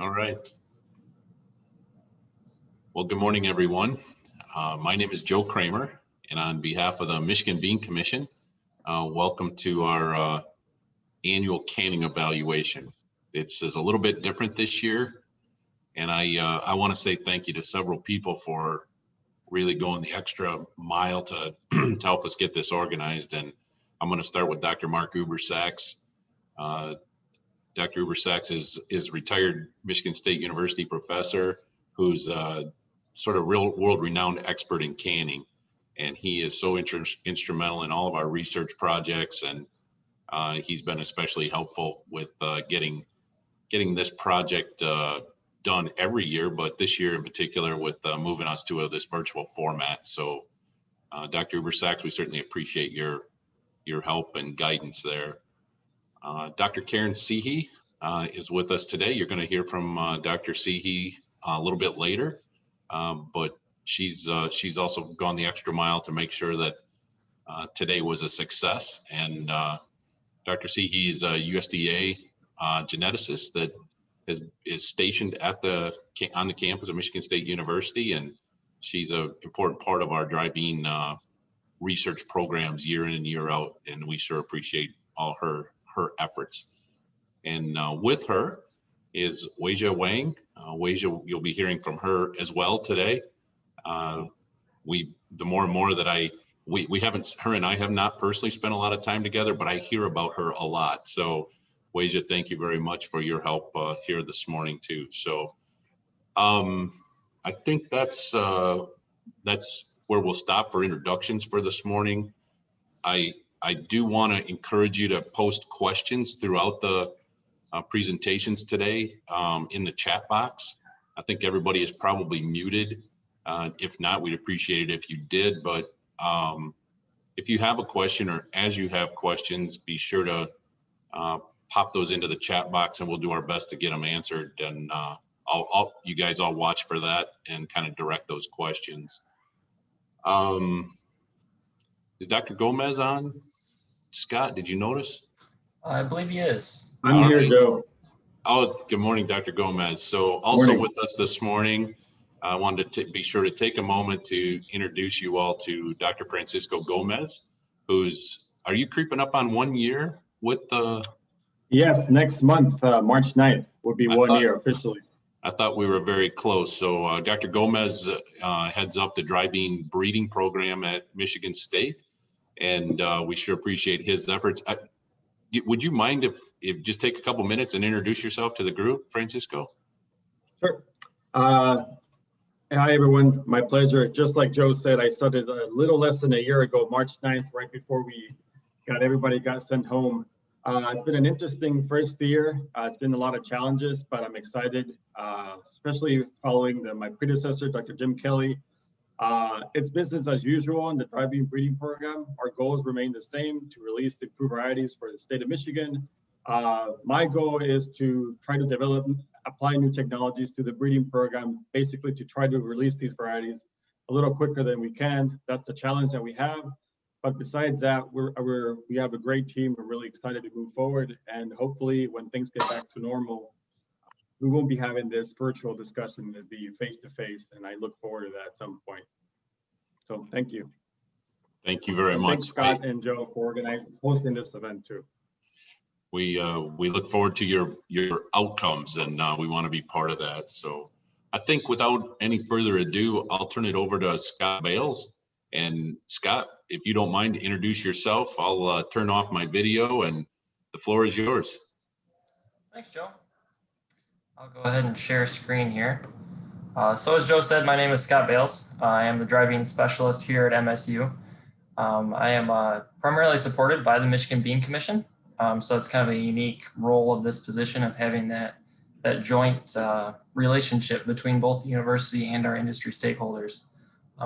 All right. Well, good morning, everyone. My name is Joe Kramer, and on behalf of the Michigan Bean Commission, welcome to our annual canning evaluation. It's a little bit different this year, and I want to say thank you to several people for really going the extra mile to, to help us get this organized. And I'm going to start with Dr. Mark Uber-Sachs. Dr. Uber-Sachs is retired Michigan State University professor who's sort of real world-renowned expert in canning. And he is so instrumental in all of our research projects. And he's been especially helpful with getting this project done every year, but this year in particular with moving us to this virtual format. So Dr. Uber-Sachs, we certainly appreciate your help and guidance there. Dr. Karen Seehey is with us today. You're going to hear from Dr. Seehey a little bit later, but she's also gone the extra mile to make sure that today was a success. And Dr. Seehey is a USDA geneticist that is stationed on the campus of Michigan State University, and she's an important part of our dry bean research programs year in and year out, and we sure appreciate all her efforts. And with her is Weijia Wang. Weijia, you'll be hearing from her as well today. The more and more that her and I have not personally spent a lot of time together, but I hear about her a lot. So Weijia, thank you very much for your help here this morning too. So I think that's where we'll stop for introductions for this morning. I do want to encourage you to post questions throughout the presentations today in the chat box. I think everybody is probably muted. If not, we'd appreciate it if you did. But if you have a question or as you have questions, be sure to pop those into the chat box and we'll do our best to get them answered. And you guys all watch for that and kind of direct those questions. Is Dr. Gomez on? Scott, did you notice? I believe he is. I'm here, Joe. Oh, good morning, Dr. Gomez. So also with us this morning, I wanted to be sure to take a moment to introduce you all to Dr. Francisco Gomez, are you creeping up on 1 year with the? Yes, next month, March 9th, will be 1 year officially. I thought we were very close. So Dr. Gomez heads up the dry bean breeding program at Michigan State, and we sure appreciate his efforts. Would you mind if just take a couple minutes and introduce yourself to the group, Francisco? Sure. Hi, everyone. My pleasure. Just like Joe said, I started a little less than a year ago, March 9th, right before everybody got sent home. It's been an interesting first year. It's been a lot of challenges, but I'm excited, especially following my predecessor, Dr. Jim Kelly. It's business as usual in the dry bean breeding program. Our goals remain the same: to release the improved varieties for the state of Michigan. My goal is to try to apply new technologies to the breeding program, basically to try to release these varieties a little quicker than we can. That's the challenge that we have. But besides that, we have a great team. We're really excited to move forward, and hopefully when things get back to normal, we won't be having this virtual discussion. It'll be face-to-face, and I look forward to that at some point. So thank you. Thank you very much. Thanks, Scott and Joe, for hosting this event too. We look forward to your outcomes, and we want to be part of that. So I think without any further ado, I'll turn it over to Scott Bales. And Scott, if you don't mind, introduce yourself. I'll turn off my video, and the floor is yours. Thanks, Joe. I'll go ahead and share screen here. So as Joe said, my name is Scott Bales. I am the dry bean specialist here at MSU. I am primarily supported by the Michigan Bean Commission. So it's kind of a unique role of this position of having that joint relationship between both the university and our industry stakeholders.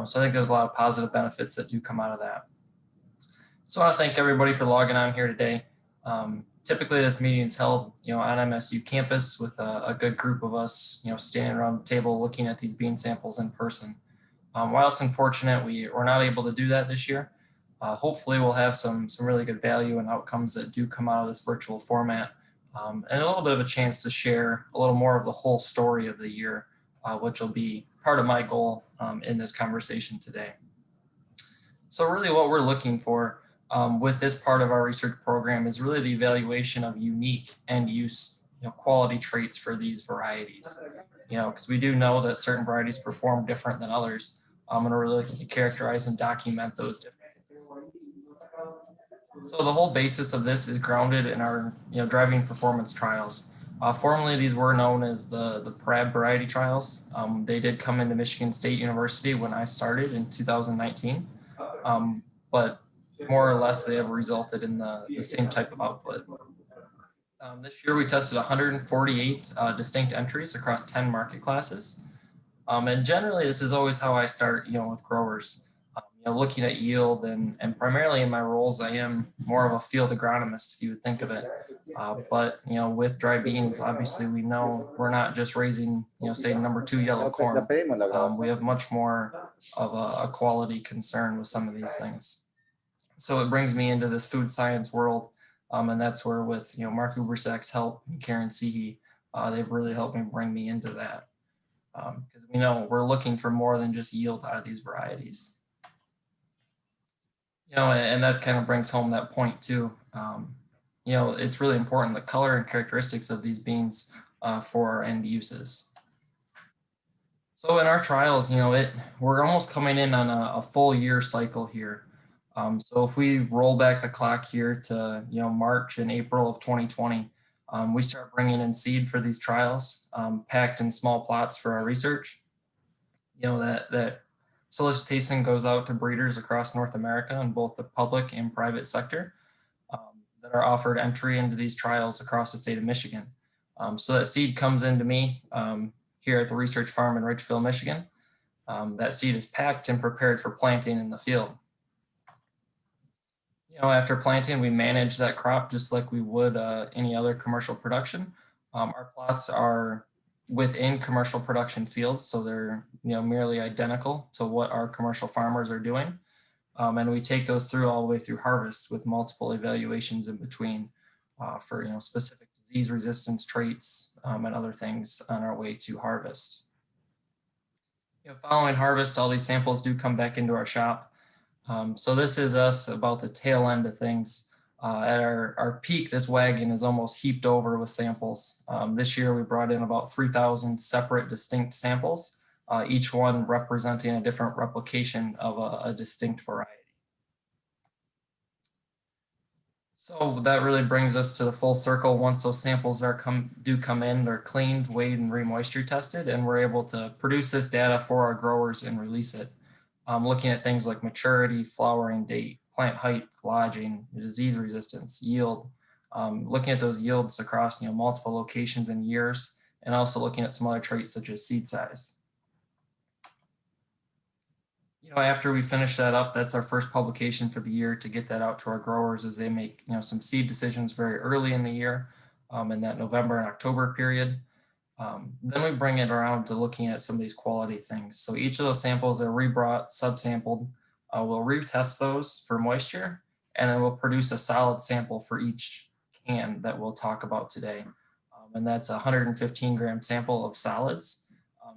So I think there's a lot of positive benefits that do come out of that. So I want to thank everybody for logging on here today. Typically this meeting is held, on MSU campus with a good group of us, standing around the table looking at these bean samples in person. While it's unfortunate we're not able to do that this year, hopefully we'll have some really good value and outcomes that do come out of this virtual format and a little bit of a chance to share a little more of the whole story of the year, which will be part of my goal in this conversation today. So really what we're looking for with this part of our research program is really the evaluation of unique end use quality traits for these varieties. Because we do know that certain varieties perform different than others. I'm going to really look to characterize and document those differences. So the whole basis of this is grounded in our driving performance trials. Formerly, these were known as the PRAB variety trials. They did come into Michigan State University when I started in 2019, but more or less they have resulted in the same type of output. This year we tested 148 distinct entries across 10 market classes. And generally this is always how I start, with growers. Looking at yield and primarily in my roles, I am more of a field agronomist, if you would think of it. But with dry beans, obviously we know we're not just raising, say #2 yellow corn. We have much more of a quality concern with some of these things. So it brings me into this food science world, and that's where with Mark Ubersak's help and Karen Seehey, they've really helped me bring me into that. Because we know we're looking for more than just yield out of these varieties. And that kind of brings home that point too. It's really important, the color and characteristics of these beans for our end uses. So in our trials, we're almost coming in on a full year cycle here. So if we roll back the clock here to, March and April of 2020, we start bringing in seed for these trials, packed in small plots for our research. That solicitation goes out to breeders across North America in both the public and private sector that are offered entry into these trials across the state of Michigan. So that seed comes into me here at the research farm in Ridgeville, Michigan. That seed is packed and prepared for planting in the field. After planting, we manage that crop just like we would any other commercial production. Our plots are within commercial production fields, so they're merely identical to what our commercial farmers are doing, and we take those through all the way through harvest with multiple evaluations in between for specific disease resistance traits and other things on our way to harvest. Following harvest, all these samples do come back into our shop. So this is us about the tail end of things. At our peak, this wagon is almost heaped over with samples. This year we brought in about 3,000 separate distinct samples, each one representing a different replication of a distinct variety. So that really brings us to the full circle. Once those samples do come in, they're cleaned, weighed, and re-moisture tested, and we're able to produce this data for our growers and release it. Looking at things like maturity, flowering date, plant height, lodging, disease resistance, yield, looking at those yields across multiple locations and years, and also looking at some other traits such as seed size. After we finish that up, that's our first publication for the year to get that out to our growers as they make some seed decisions very early in the year in that November and October period. Then we bring it around to looking at some of these quality things. So each of those samples are rebrought, subsampled. We'll retest those for moisture, and then we'll produce a solid sample for each can that we'll talk about today. And that's a 115 gram sample of solids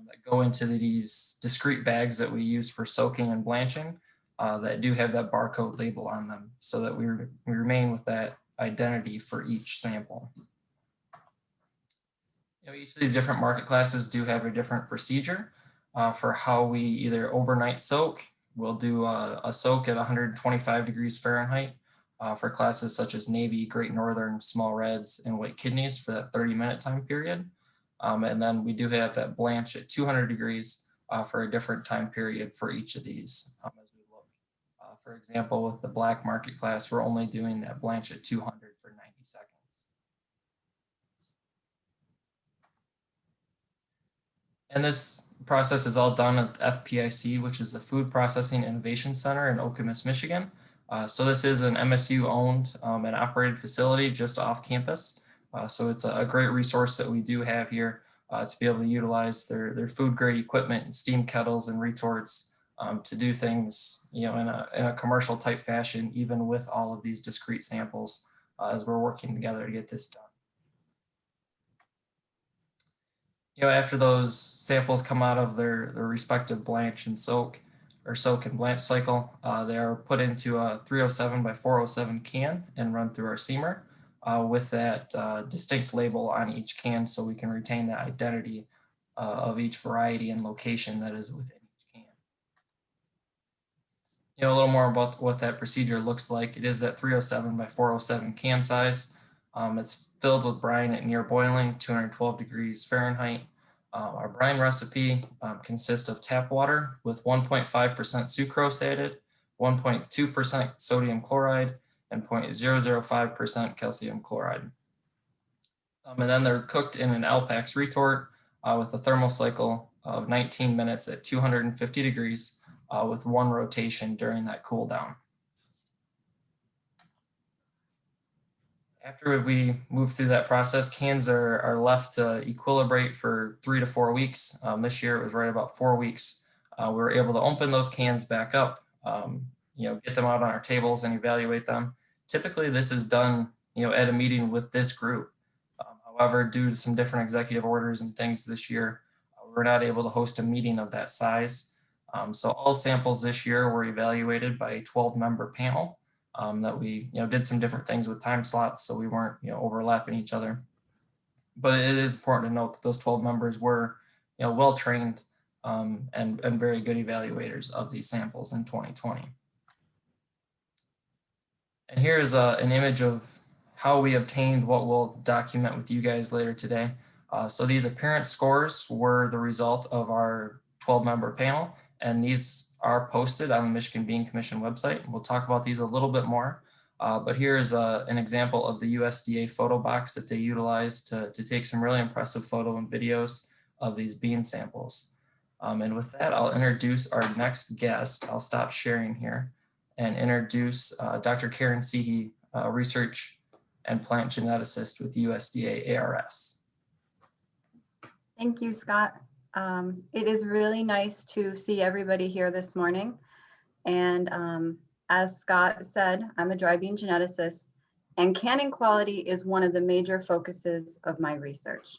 that go into these discrete bags that we use for soaking and blanching that do have that barcode label on them so that we remain with that identity for each sample. Each of these different market classes do have a different procedure for how we either overnight soak. We'll do a soak at 125 degrees Fahrenheit for classes such as Navy, Great Northern, Small Reds, and White Kidneys for that 30-minute time period. And then we do have that blanch at 200 degrees for a different time period for each of these as we look. For example, with the black market class, we're only doing that blanch at 200 for 90 seconds. And this process is all done at FPIC, which is the Food Processing Innovation Center in Okemos, Michigan. So this is an MSU owned and operated facility just off campus. So it's a great resource that we do have here to be able to utilize their food grade equipment and steam kettles and retorts to do things in a commercial type fashion, even with all of these discrete samples as we're working together to get this done. After those samples come out of their respective blanch and soak or soak and blanch cycle, they are put into a 307 by 407 can and run through our seamer with that distinct label on each can, so we can retain the identity of each variety and location that is within each can. A little more about what that procedure looks like. It is that 307 by 407 can size. It's filled with brine at near boiling, 212 degrees Fahrenheit. Our brine recipe consists of tap water with 1.5% sucrose added, 1.2% sodium chloride, and 0.005% calcium chloride. And then they're cooked in an Alpax retort with a thermal cycle of 19 minutes at 250 degrees with one rotation during that cool down. After we move through that process, cans are left to equilibrate for 3 to 4 weeks. This year it was right about 4 weeks. We were able to open those cans back up, get them out on our tables and evaluate them. Typically this is done, at a meeting with this group. However, due to some different executive orders and things this year, we're not able to host a meeting of that size. So all samples this year were evaluated by a 12-member panel. That we did some different things with time slots, so we weren't overlapping each other. But it is important to note that those 12 members were well trained and very good evaluators of these samples in 2020. And here is an image of how we obtained what we'll document with you guys later today. So these appearance scores were the result of our 12-member panel, and these are posted on the Michigan Bean Commission website. We'll talk about these a little bit more, but here is an example of the USDA photo box that they utilize to take some really impressive photo and videos of these bean samples. And with that, I'll introduce our next guest. I'll stop sharing here and introduce Dr. Karen Seehey, research and plant geneticist with USDA-ARS. Thank you, Scott. It is really nice to see everybody here this morning. And as Scott said, I'm a dry bean geneticist, and canning quality is one of the major focuses of my research.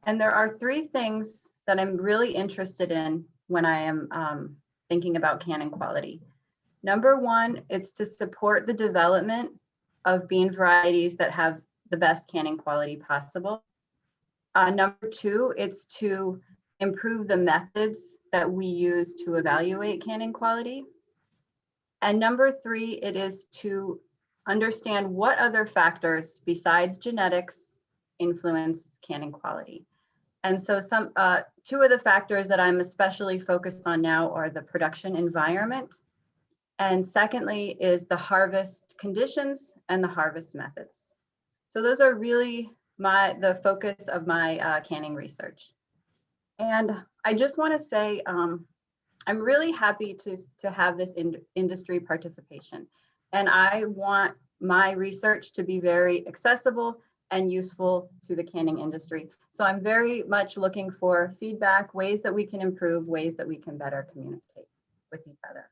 And there are 3 things that I'm really interested in when I am thinking about canning quality. Number 1, it's to support the development of bean varieties that have the best canning quality possible. Number 2, it's to improve the methods that we use to evaluate canning quality. And number 3, it is to understand what other factors besides genetics influence canning quality. And so 2 of the factors that I'm especially focused on now are the production environment, and secondly is the harvest conditions and the harvest methods. So those are really the focus of my canning research. And I just want to say, I'm really happy to have this industry participation. And I want my research to be very accessible and useful to the canning industry. So I'm very much looking for feedback, ways that we can improve, ways that we can better communicate with each other.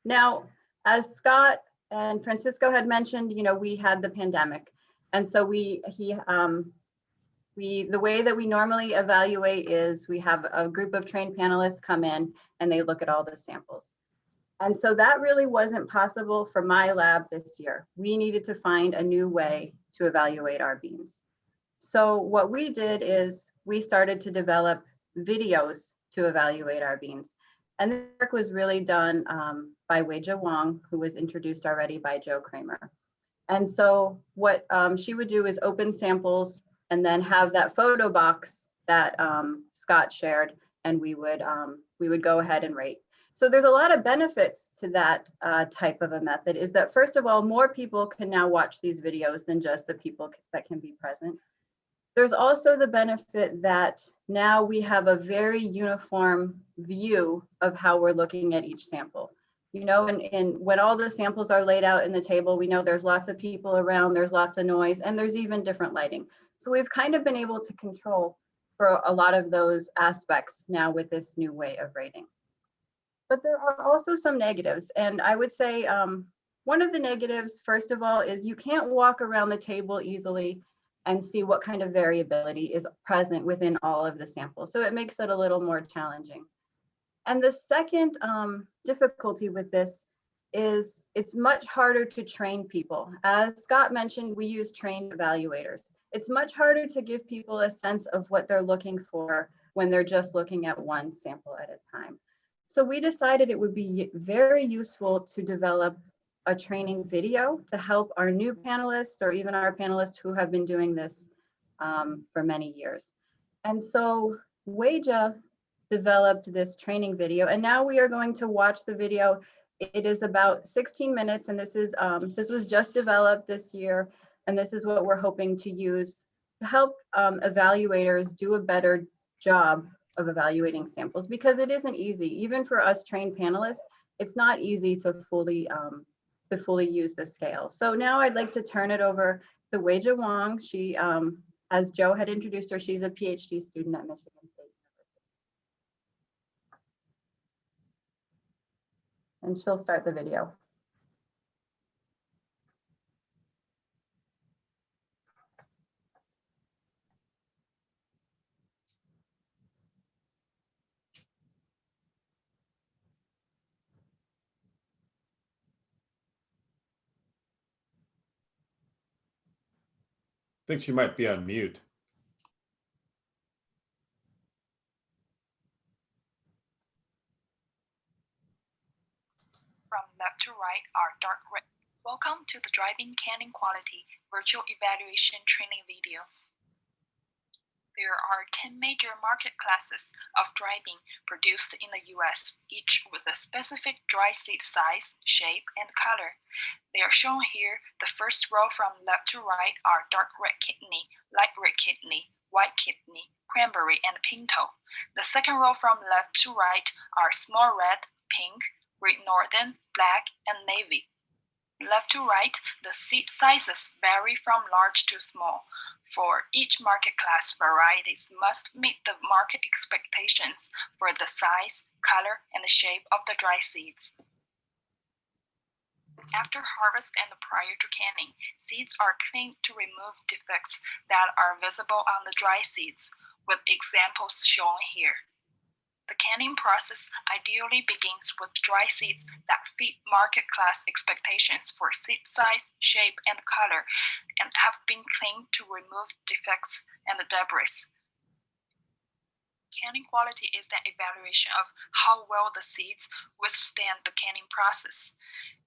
Now, as Scott and Francisco had mentioned, we had the pandemic. And so the way that we normally evaluate is we have a group of trained panelists come in and they look at all the samples. And so that really wasn't possible for my lab this year. We needed to find a new way to evaluate our beans. So what we did is we started to develop videos to evaluate our beans. And the work was really done by Weijia Wang, who was introduced already by Joe Kramer. And so what she would do is open samples and then have that photo box that Scott shared, and we would go ahead and rate. So there's a lot of benefits to that type of a method, is that first of all, more people can now watch these videos than just the people that can be present. There's also the benefit that now we have a very uniform view of how we're looking at each sample. And when all the samples are laid out in the table, we know there's lots of people around, there's lots of noise, and there's even different lighting. So we've kind of been able to control for a lot of those aspects now with this new way of rating. But there are also some negatives. And I would say one of the negatives, first of all, is you can't walk around the table easily and see what kind of variability is present within all of the samples. So it makes it a little more challenging. And the second difficulty with this is it's much harder to train people. As Scott mentioned, we use trained evaluators. It's much harder to give people a sense of what they're looking for when they're just looking at one sample at a time. So we decided it would be very useful to develop a training video to help our new panelists or even our panelists who have been doing this for many years. And so Weija developed this training video, and now we are going to watch the video. It is about 16 minutes, and this was just developed this year, and this is what we're hoping to use to help evaluators do a better job of evaluating samples, because it isn't easy. Even for us trained panelists, it's not easy to fully use the scale. So now I'd like to turn it over to Weija Wong. She, as Joe had introduced her, she's a PhD student at Michigan State University. And she'll start the video. I think she might be on mute. From left to right are dark red. Welcome to the Driving Canon Quality Virtual Evaluation Training video. There are 10 major market classes of driving produced in the US, each with a specific dry seed size, shape, and color. They are shown here. The first row from left to right are dark red kidney, light red kidney, white kidney, cranberry, and pinto. The second row from left to right are small red, pink, Great Northern, black, and navy. Left to right, the seed sizes vary from large to small. For each market class, varieties must meet the market expectations for the size, color, and the shape of the dry seeds. After harvest and prior to canning, seeds are cleaned to remove defects that are visible on the dry seeds, with examples shown here. The canning process ideally begins with dry seeds that fit market class expectations for seed size, shape, and color, and have been cleaned to remove defects and debris. Canning quality is the evaluation of how well the seeds withstand the canning process.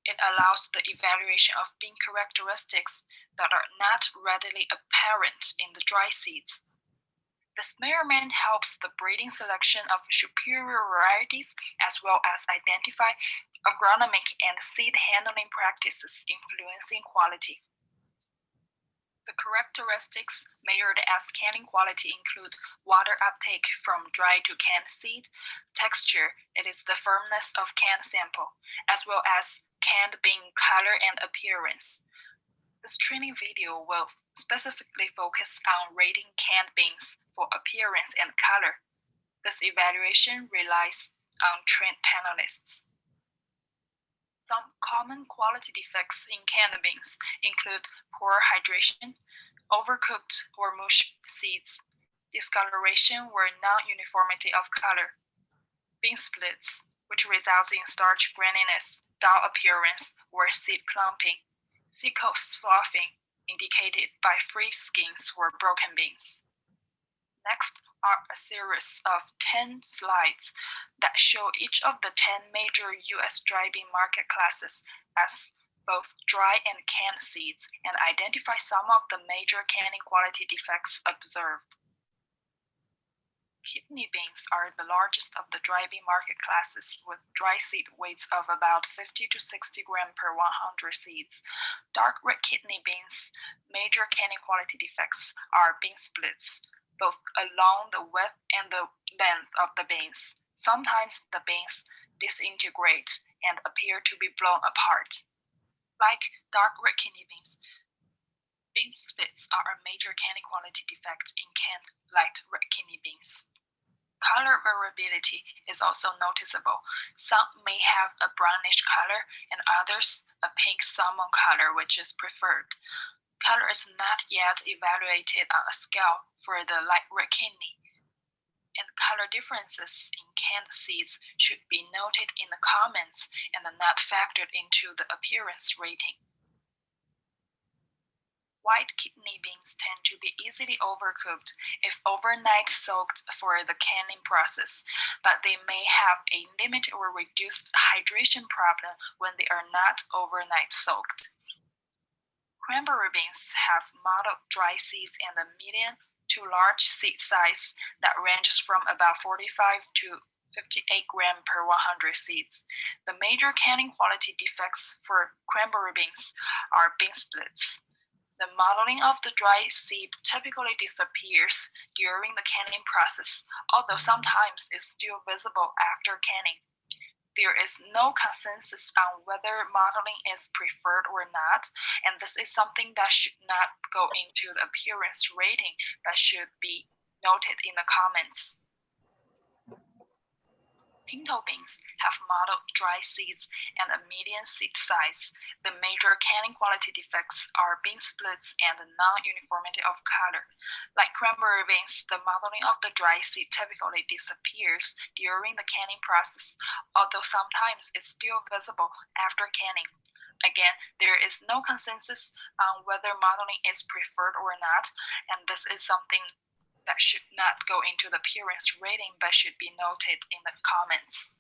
It allows the evaluation of bean characteristics that are not readily apparent in the dry seeds. This measurement helps the breeding selection of superior varieties, as well as identify agronomic and seed handling practices influencing quality. The characteristics measured as canning quality include water uptake from dry to canned seed, texture, it is the firmness of canned sample, as well as canned bean color and appearance. This training video will specifically focus on rating canned beans for appearance and color. This evaluation relies on trained panelists. Some common quality defects in canned beans include poor hydration, overcooked or mushed seeds, discoloration or non-uniformity of color, bean splits, which results in starch graniness, dull appearance, or seed clumping, sickle sloughing, indicated by free skins or broken beans. Next are a series of 10 slides that show each of the 10 major U.S. dry bean market classes as both dry and canned seeds and identify some of the major canning quality defects observed. Kidney beans are the largest of the dry bean market classes, with dry seed weights of about 50 to 60 grams per 100 seeds. Dark red kidney beans' major canning quality defects are bean splits, both along the width and the length of the beans. Sometimes the beans disintegrate and appear to be blown apart. Like dark red kidney beans, bean splits are a major canning quality defect in canned light red kidney beans. Color variability is also noticeable. Some may have a brownish color and others a pink salmon color, which is preferred. Color is not yet evaluated on a scale for the light red kidney, and color differences in canned seeds should be noted in the comments and not factored into the appearance rating. White kidney beans tend to be easily overcooked if overnight soaked for the canning process, but they may have a limited or reduced hydration problem when they are not overnight soaked. Cranberry beans have mottled dry seeds and a medium to large seed size that ranges from about 45 to 58 grams per 100 seeds. The major canning quality defects for cranberry beans are bean splits. The mottling of the dry seed typically disappears during the canning process, although sometimes it's still visible after canning. There is no consensus on whether mottling is preferred or not, and this is something that should not go into the appearance rating but should be noted in the comments. Pinto beans have mottled dry seeds and a medium seed size. The major canning quality defects are bean splits and the non-uniformity of color. Like cranberry beans, the mottling of the dry seed typically disappears during the canning process, although sometimes it's still visible after canning. Again, there is no consensus on whether mottling is preferred or not, and this is something that should not go into the appearance rating but should be noted in the comments.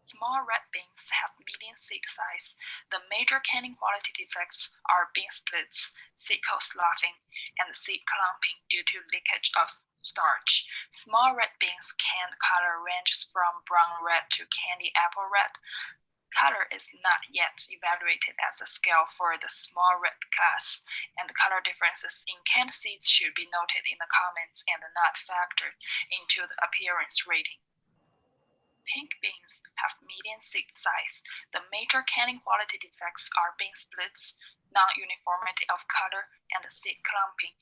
Small red beans have medium seed size. The major canning quality defects are bean splits, seed coat sloughing, and seed clumping due to leakage of starch. Small red beans can color ranges from brown red to candy apple red. Color is not yet evaluated as a scale for the small red class, and the color differences in canned seeds should be noted in the comments and not factored into the appearance rating. Pink beans have medium seed size. The major canning quality defects are bean splits, non-uniformity of color, and seed clumping.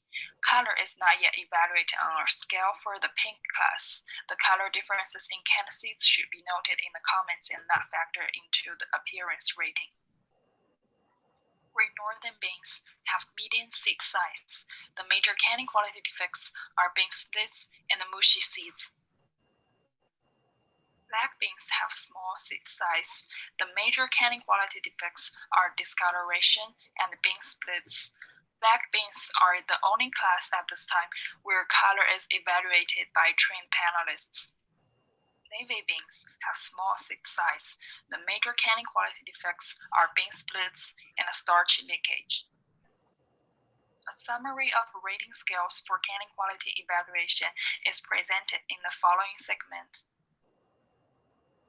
Color is not yet evaluated on our scale for the pink class. The color differences in canned seeds should be noted in the comments and not factored into the appearance rating. Great Northern beans have medium seed size. The major canning quality defects are bean splits and mushy seeds. Black beans have small seed size. The major canning quality defects are discoloration and bean splits. Black beans are the only class at this time where color is evaluated by trained panelists. Navy beans have small seed size. The major canning quality defects are bean splits and starch leakage. A summary of rating scales for canning quality evaluation is presented in the following segment.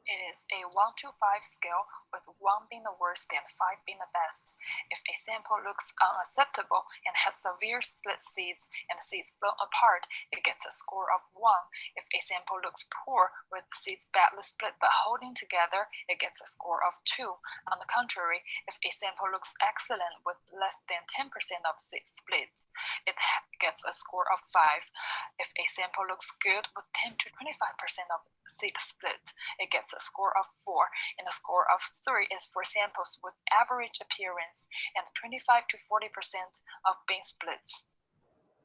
It is a 1 to 5 scale, with 1 being the worst and 5 being the best. If a sample looks unacceptable and has severe split seeds and seeds blown apart, it gets a score of 1. If a sample looks poor with seeds badly split but holding together, it gets a score of 2. On the contrary, if a sample looks excellent with less than 10% of seed splits, it gets a score of 5. If a sample looks good with 10 to 25% of seed splits, it gets a score of 4, and a score of 3 is for samples with average appearance and 25 to 40% of bean splits.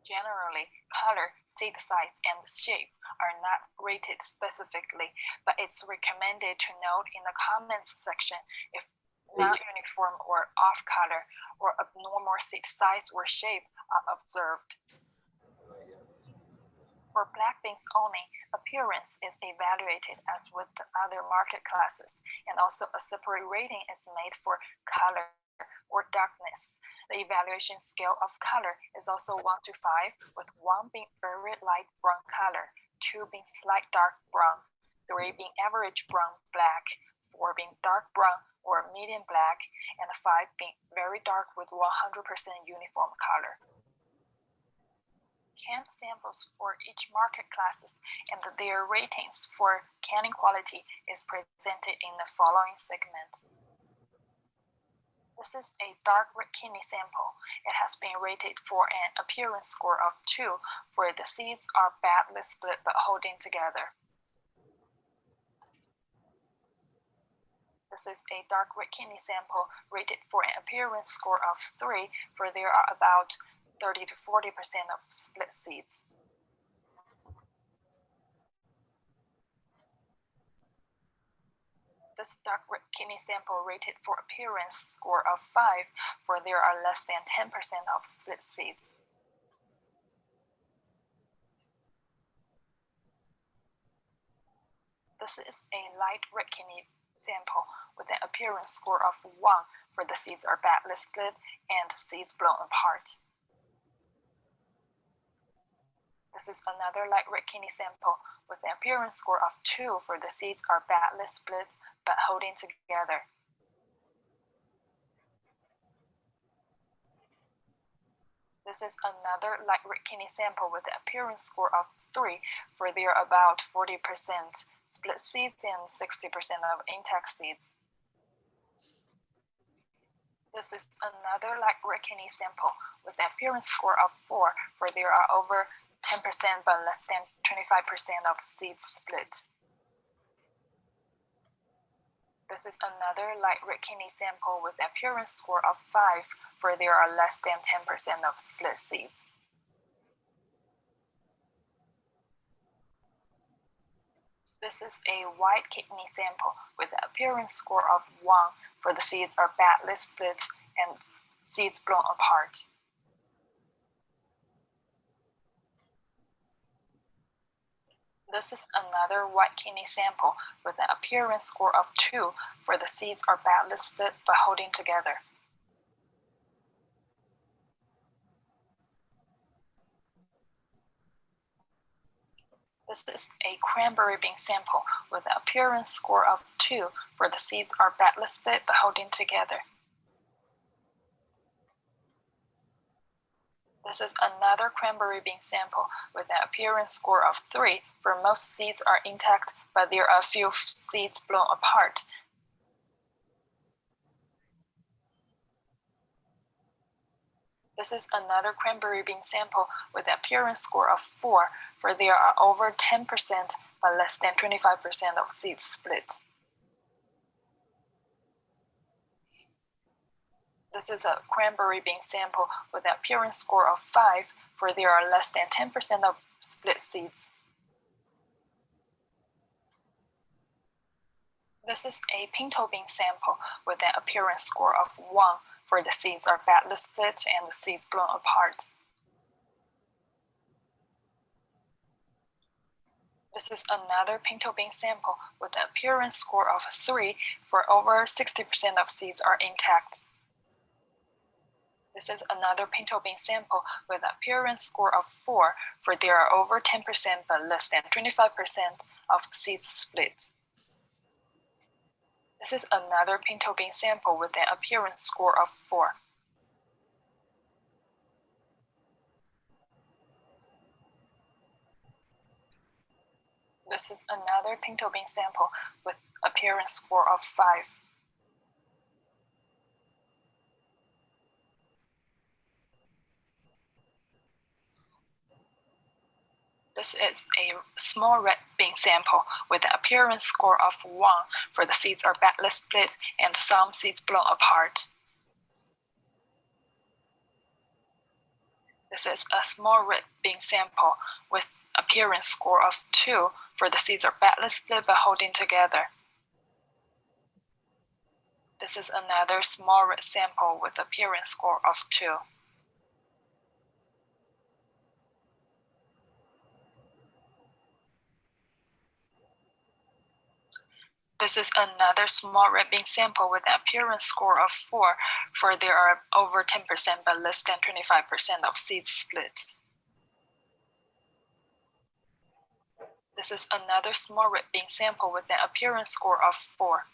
Generally, color, seed size, and shape are not rated specifically, but it's recommended to note in the comments section if not uniform or off color or abnormal seed size or shape are observed. For black beans only, appearance is evaluated as with the other market classes, and also a separate rating is made for color or darkness. The evaluation scale of color is also 1 to 5, with 1 being very light brown color, 2 being slight dark brown, 3 being average brown black, 4 being dark brown or medium black, and 5 being very dark with 100% uniform color. Canned samples for each market classes and their ratings for canning quality is presented in the following segment. This is a dark red kidney sample. It has been rated for an appearance score of 2, where the seeds are badly split but holding together. This is a dark red kidney sample rated for an appearance score of 3, for there are about 30 to 40% of split seeds. This dark red kidney sample rated for appearance score of 5, for there are less than 10% of split seeds. This is a light red kidney sample with an appearance score of 1, for the seeds are badly split and seeds blown apart. This is another light red kidney sample with an appearance score of 2, for the seeds are badly split but holding together. This is another light red kidney sample with an appearance score of 3, for there are about 40% split seeds and 60% of intact seeds. This is another light red kidney sample with an appearance score of 4, for there are over 10% but less than 25% of seeds split. This is another light red kidney sample with an appearance score of 5, for there are less than 10% of split seeds. This is a white kidney sample with an appearance score of 1, for the seeds are badly split and seeds blown apart. This is another white kidney sample with an appearance score of 2, for the seeds are badly split but holding together. This is a cranberry bean sample with an appearance score of 2, for the seeds are badly split but holding together. This is another cranberry bean sample with an appearance score of 3, for most seeds are intact, but there are a few seeds blown apart. This is another cranberry bean sample with an appearance score of 4, for there are over 10% but less than 25% of seeds split. This is a cranberry bean sample with an appearance score of 5, for there are less than 10% of split seeds. This is a pinto bean sample with an appearance score of 1, for the seeds are badly split and the seeds blown apart. This is another pinto bean sample with an appearance score of 3, for over 60% of seeds are intact. This is another pinto bean sample with an appearance score of 4, for there are over 10% but less than 25% of seeds split. This is another pinto bean sample with an appearance score of 4. This is another pinto bean sample with appearance score of 5. This is a small red bean sample with an appearance score of 1, for the seeds are badly split and some seeds blown apart. This is a small red bean sample with appearance score of 2, for the seeds are badly split but holding together. This is another small red sample with appearance score of 2. This is another small red bean sample with an appearance score of 4, for there are over 10% but less than 25% of seeds split. This is another small red bean sample with an appearance score of 4.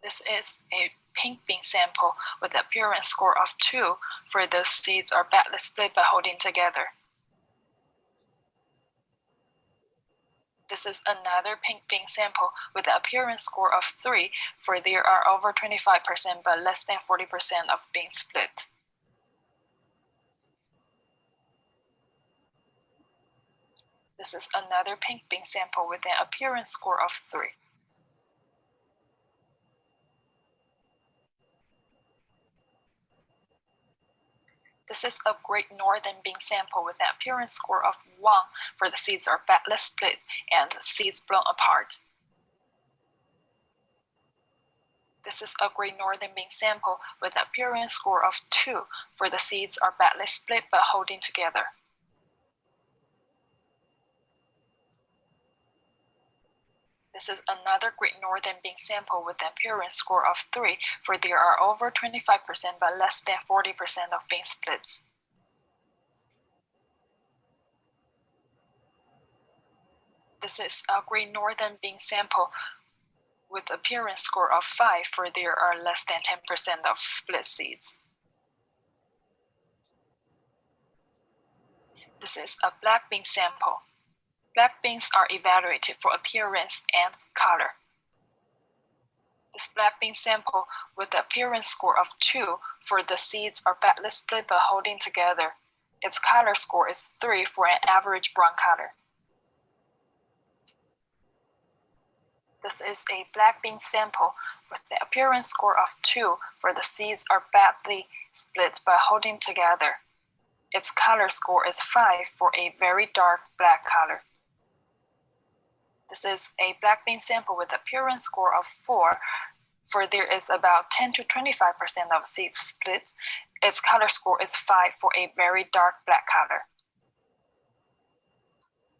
This is a pink bean sample with an appearance score of 2, for the seeds are badly split but holding together. This is another pink bean sample with an appearance score of 3, for there are over 25% but less than 40% of beans split. This is another pink bean sample with an appearance score of 3. This is a Great Northern bean sample with an appearance score of 1 for the seeds are badly split and seeds blown apart. This is a Great Northern bean sample with an appearance score of 2 for the seeds are badly split but holding together. This is another Great Northern bean sample with an appearance score of 3 for there are over 25% but less than 40% of bean splits. This is a Great Northern bean sample with appearance score of 5 for there are less than 10% of split seeds. This is a black bean sample. Black beans are evaluated for appearance and color. This black bean sample with the appearance score of 2 for the seeds are badly split but holding together. Its color score is 3 for an average brown color. This is a black bean sample with the appearance score of 2 for the seeds are badly split but holding together. Its color score is 5 for a very dark black color. This is a black bean sample with appearance score of 4 for there is about 10 to 25% of seeds split. Its color score is 5 for a very dark black color.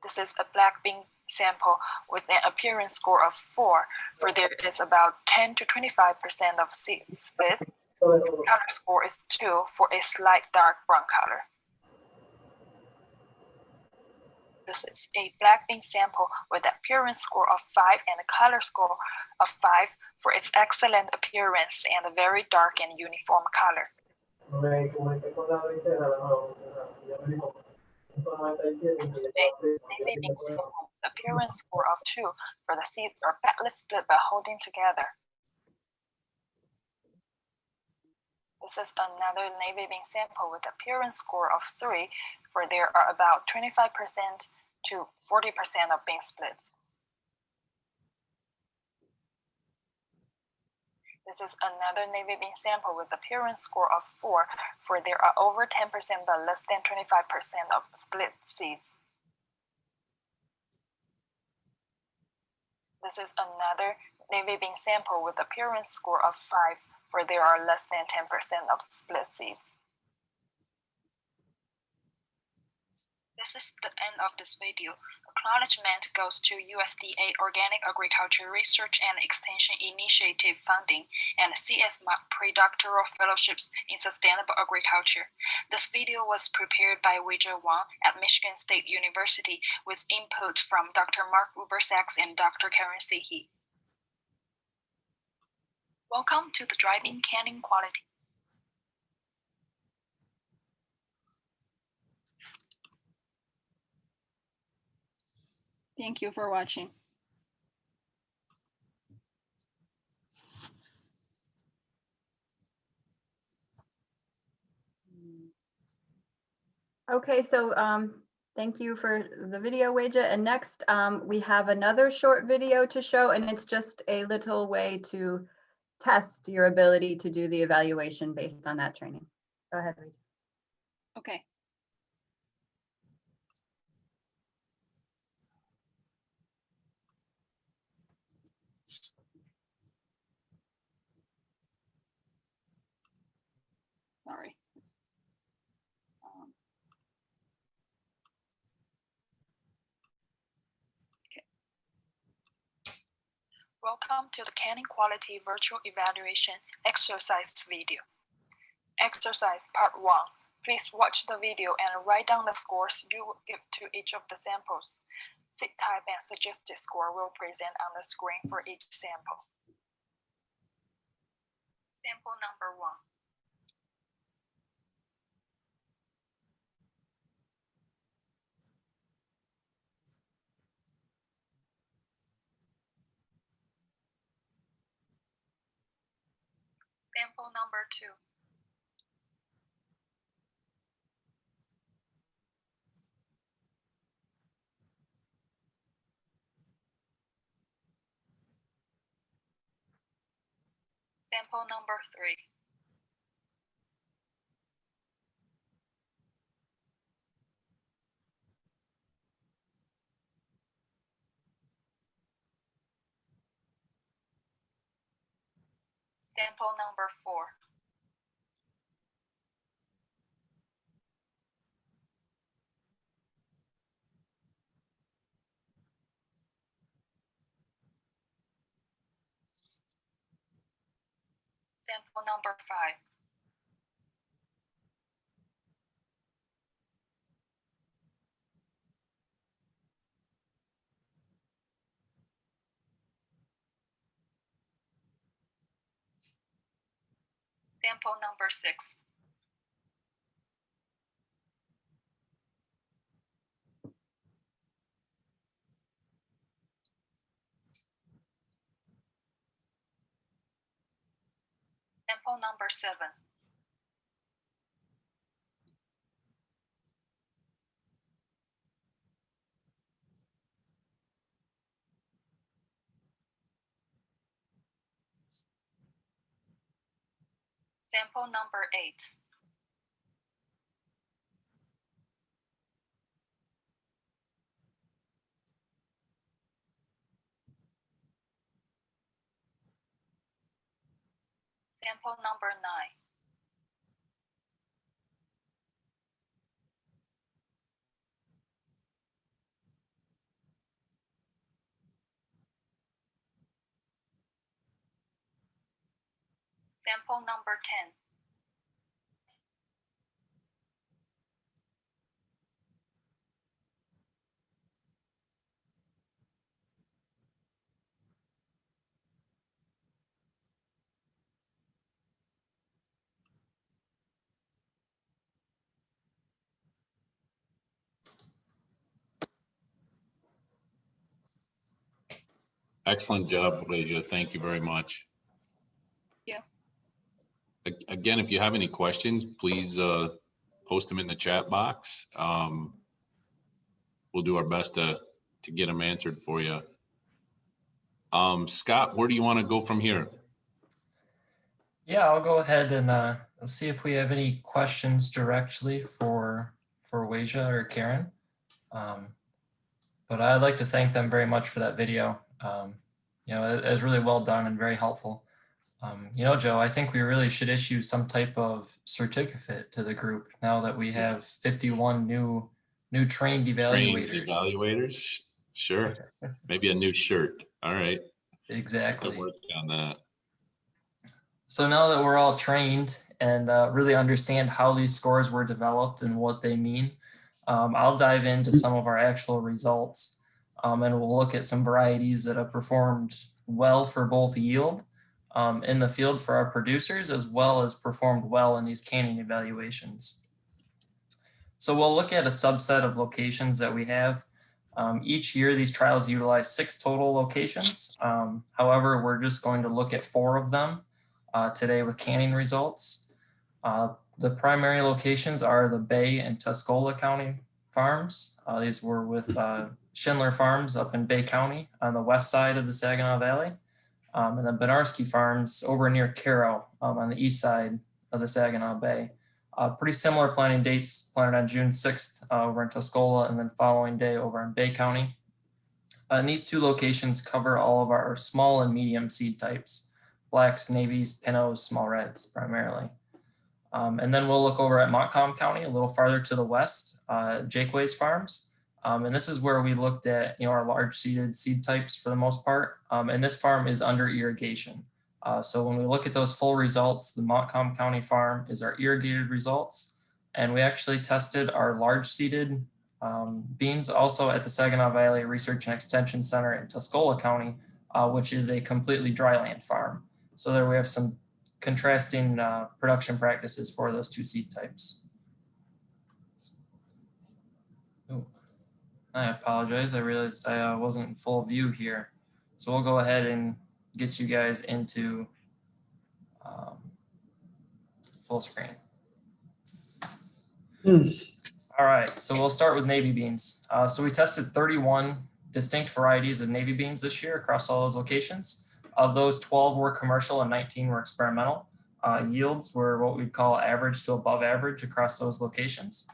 This is a black bean sample with an appearance score of 4 for there is about 10 to 25% of seeds split. Its color score is 2 for a slight dark brown color. This is a black bean sample with an appearance score of 5 and a color score of 5 for its excellent appearance and a very dark and uniform color. This is a navy bean sample with appearance score of 2 for the seeds are badly split but holding together. This is another navy bean sample with appearance score of 3 for there are about 25% to 40% of bean splits. This is another navy bean sample with appearance score of 4 for there are over 10% but less than 25% of split seeds. This is another navy bean sample with appearance score of 5 for there are less than 10% of split seeds. This is the end of this video. Acknowledgement goes to USDA Organic Agriculture Research and Extension Initiative funding and CS Predoctoral Fellowships in Sustainable Agriculture. This video was prepared by Weijia Wang at Michigan State University with input from Dr. Mark Ubersachs and Dr. Karen Sehe. Welcome to the Driving Canning Quality. Thank you for watching. Okay, so thank you for the video, Weijia. And next, we have another short video to show, and it's just a little way to test your ability to do the evaluation based on that training. Go ahead, Weijia. Okay. Sorry. Welcome to the Canning Quality Virtual Evaluation Exercise video. Exercise Part 1. Please watch the video and write down the scores you will give to each of the samples. Seed type and suggested score will present on the screen for each sample. Sample number 1. Sample number 2. Sample number 3. Sample number 4. Sample number 5. Sample number 6. Sample number 7. Sample number 8. Sample number 9. Sample number 10. Excellent job, Malaysia. Thank you very much. Yeah. Again, if you have any questions, please post them in the chat box. We'll do our best to get them answered for you. Scott, where do you want to go from here? Yeah, I'll go ahead and see if we have any questions directly for Weija or Karen. But I'd like to thank them very much for that video. You know, it was really well done and very helpful. You know, Joe, I think we really should issue some type of certificate to the group now that we have 51 new trained evaluators. Trained evaluators? Sure. Maybe a new shirt. All right. Exactly. We'll work on that. So now that we're all trained and really understand how these scores were developed and what they mean, I'll dive into some of our actual results, and we'll look at some varieties that have performed well for both yield in the field for our producers, as well as performed well in these canning evaluations. So we'll look at a subset of locations that we have. Each year, these trials utilize 6 total locations. However, we're just going to look at 4 of them today with canning results. The primary locations are the Bay and Tuscola County farms. These were with Schindler Farms up in Bay County on the west side of the Saginaw Valley. And the Benarski Farms over near Caro on the east side of the Saginaw Bay. Pretty similar planting dates, planted on June 6th over in Tuscola and then following day over in Bay County. And these 2 locations cover all of our small and medium seed types, blacks, navies, pintos, small reds primarily. And then we'll look over at Montcalm County, a little farther to the west, Jakeway's Farms. And this is where we looked at, you know, our large seeded seed types for the most part. And this farm is under irrigation. So when we look at those full results, the Montcalm County farm is our irrigated results. And we actually tested our large seeded beans also at the Saginaw Valley Research and Extension Center in Tuscola County, which is a completely dryland farm. So there we have some contrasting production practices for those 2 seed types. Ooh, I apologize. I realized I wasn't in full view here. So we'll go ahead and get you guys into full screen. All right, so we'll start with navy beans. So we tested 31 distinct varieties of navy beans this year across all those locations. Of those, 12 were commercial and 19 were experimental. Yields were what we'd call average to above average across those locations.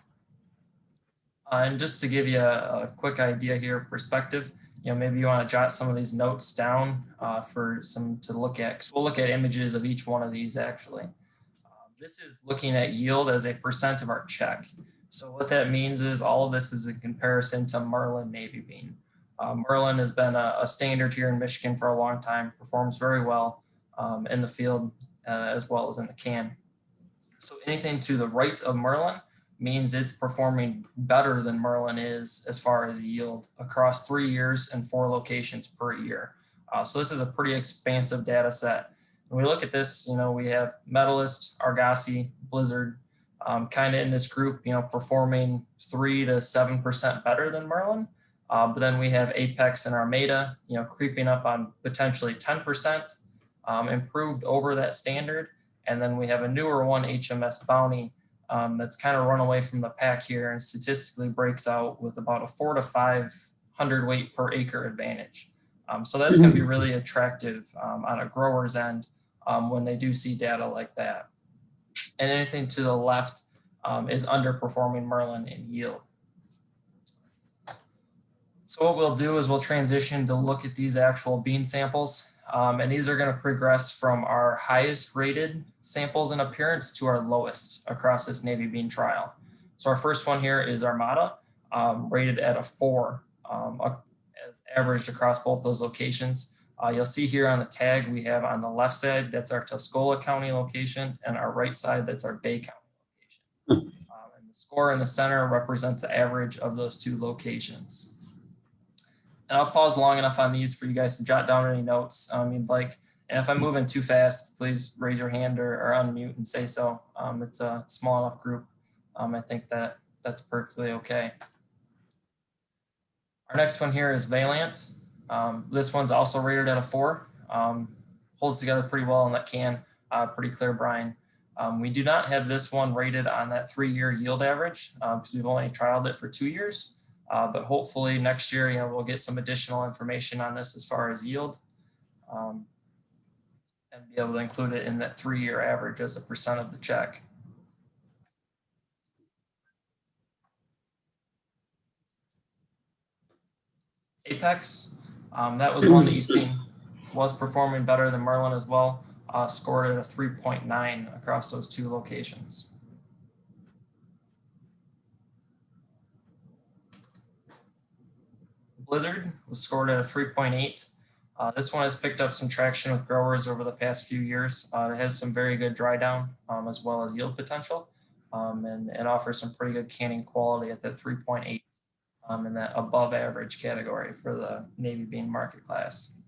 And just to give you a quick idea here of perspective, maybe you want to jot some of these notes down for some to look at, because we'll look at images of each one of these actually. This is looking at yield as a percent of our check. So what that means is all of this is in comparison to Merlin navy bean. Merlin has been a standard here in Michigan for a long time, performs very well in the field as well as in the can. So anything to the right of Merlin means it's performing better than Merlin is as far as yield across 3 years and 4 locations per year. So this is a pretty expansive data set. When we look at this, we have Medalist, Argosy, Blizzard, kind of in this group, performing 3 to 7% better than Merlin. But then we have Apex and Armada, creeping up on potentially 10% improved over that standard. And then we have a newer one, HMS Bounty, that's kind of run away from the pack here and statistically breaks out with about a 400 to 500 weight per acre advantage. So that's going to be really attractive on a grower's end when they do see data like that. And anything to the left is underperforming Merlin in yield. So what we'll do is we'll transition to look at these actual bean samples. And these are going to progress from our highest rated samples in appearance to our lowest across this navy bean trial. So our first one here is Armada, rated at a 4, as averaged across both those locations. You'll see here on the tag we have on the left side, that's our Tuscola County location, and our right side, that's our Bay County location. And the score in the center represents the average of those 2 locations. And I'll pause long enough on these for you guys to jot down any notes you'd like. And if I'm moving too fast, please raise your hand or unmute and say so. It's a small enough group. I think that's perfectly okay. Our next one here is Valiant. This one's also rated at a 4. Holds together pretty well in that can, pretty clear brine. We do not have this one rated on that 3-year yield average because we've only trialed it for 2 years. But hopefully next year, we'll get some additional information on this as far as yield and be able to include it in that 3-year average as a percent of the check. Apex, that was one that you've seen was performing better than Merlin as well, scored at a 3.9 across those 2 locations. Blizzard was scored at a 3.8. This one has picked up some traction with growers over the past few years. It has some very good dry down as well as yield potential, and it offers some pretty good canning quality at that 3.8 in that above average category for the navy bean market class.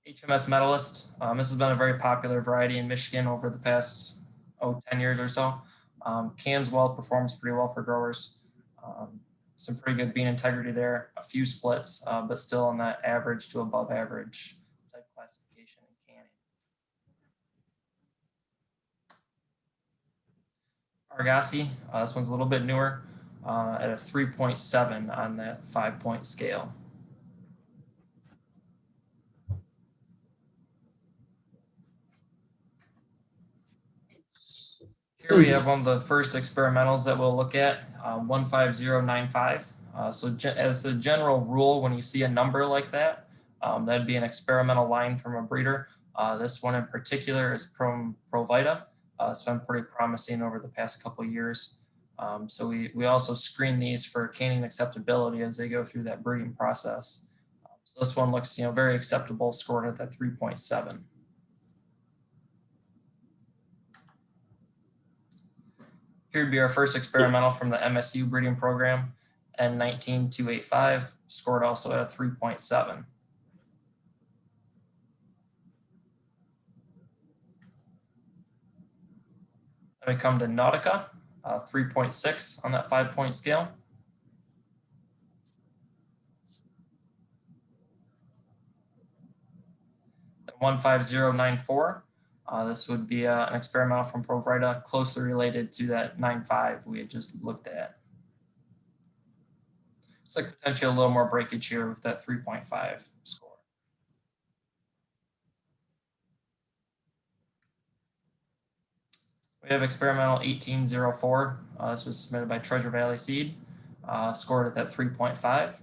HMS Medalist. This has been a very popular variety in Michigan over the past 10 years or so. Cans well, performs pretty well for growers. Some pretty good bean integrity there, a few splits, but still in that average to above average type classification in canning. Argosy, this one's a little bit newer at a 3.7 on that 5-point scale. Here we have one of the first experimentals that we'll look at, 15095. So as the general rule, when you see a number like that, that'd be an experimental line from a breeder. This one in particular is from Provida. It's been pretty promising over the past couple of years. So we also screen these for canning acceptability as they go through that breeding process. So this one looks very acceptable, scored at that 3.7. Here'd be our first experimental from the MSU breeding program, N19285, scored also at a 3.7. Then we come to Nautica, 3.6 on that 5-point scale. Then 15094. This would be an experimental from Provida, closely related to that 9.5 we had just looked at. Looks like potentially a little more breakage here with that 3.5 score. We have experimental 1804. This was submitted by Treasure Valley Seed, scored at that 3.5.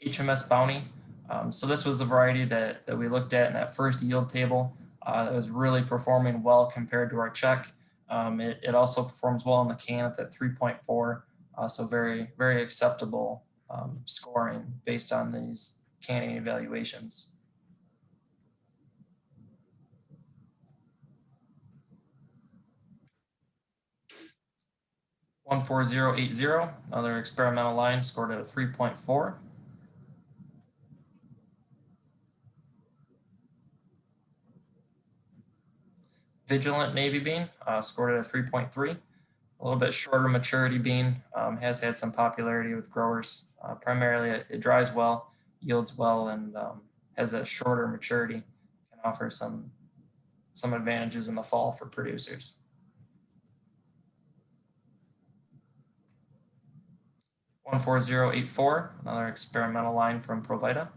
HMS Bounty. So this was the variety that we looked at in that first yield table that was really performing well compared to our check. It also performs well in the can at that 3.4. So very, very acceptable scoring based on these canning evaluations. (14080), another experimental line, scored at a 3.4. Vigilant Navy Bean, scored at a 3.3. A little bit shorter maturity bean, has had some popularity with growers. Primarily, it dries well, yields well, and has a shorter maturity. Can offer some advantages in the fall for producers. (14084), another experimental line from Provida,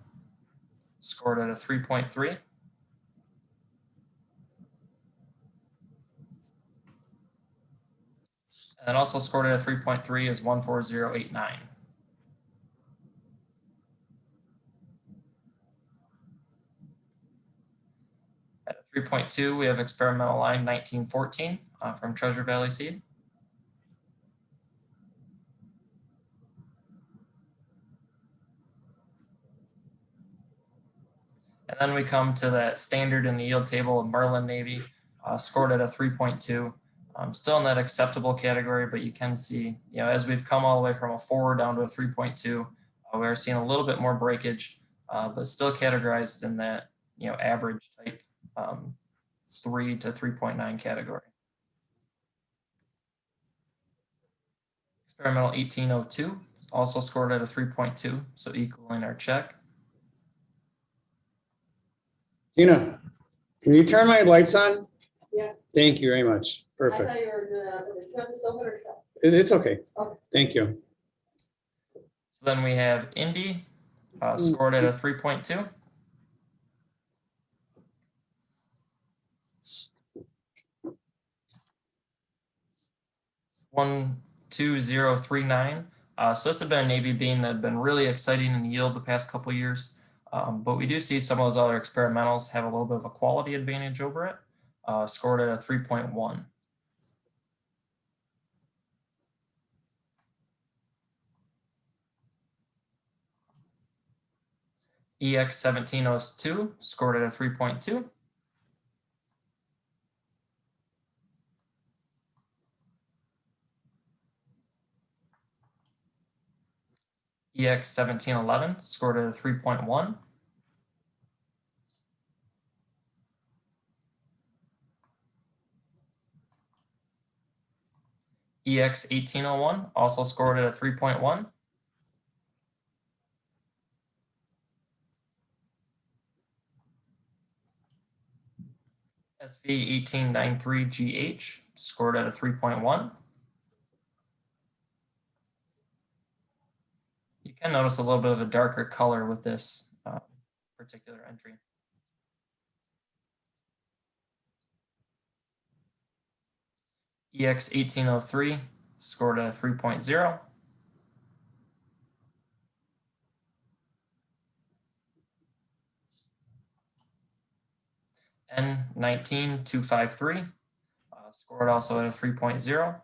scored at a 3.3. And also scored at a 3.3 is 14089. At a 3.2, we have experimental line 1914 from Treasure Valley Seed. And then we come to that standard in the yield table of Merlin Navy, scored at a 3.2. Still in that acceptable category, but you can see, as we've come all the way from a 4 down to a 3.2, we are seeing a little bit more breakage, but still categorized in that, average type 3 to 3.9 category. Experimental 1802, also scored at a 3.2, so equaling our check. Tina, can you turn my lights on? Yeah. Thank you very much. Perfect. I thought you were gonna this over or shut? It's okay. Okay. Thank you. So then we have Indy, scored at a 3.2. (12039). So this has been a Navy bean that had been really exciting in yield the past couple of years. But we do see some of those other experimentals have a little bit of a quality advantage over it, scored at a 3.1. EX1702, scored at a 3.2. EX1711, scored at a 3.1. EX1801, also scored at a 3.1. SV1893GH, scored at a 3.1. You can notice a little bit of a darker color with this particular entry. EX1803, scored at a 3.0. N19253, scored also at a 3.0.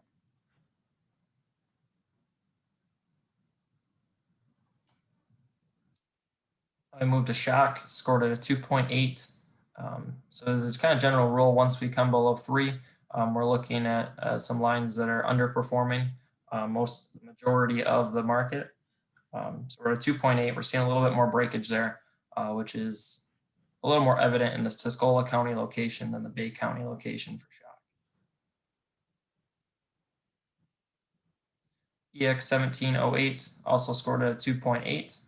I moved to shock, scored at a 2.8. So as it's kind of general rule, once we come below 3, we're looking at some lines that are underperforming the majority of the market. So we're at 2.8. We're seeing a little bit more breakage there, which is a little more evident in the Tuscola County location than the Bay County location for shock. EX1708 also scored at a 2.8.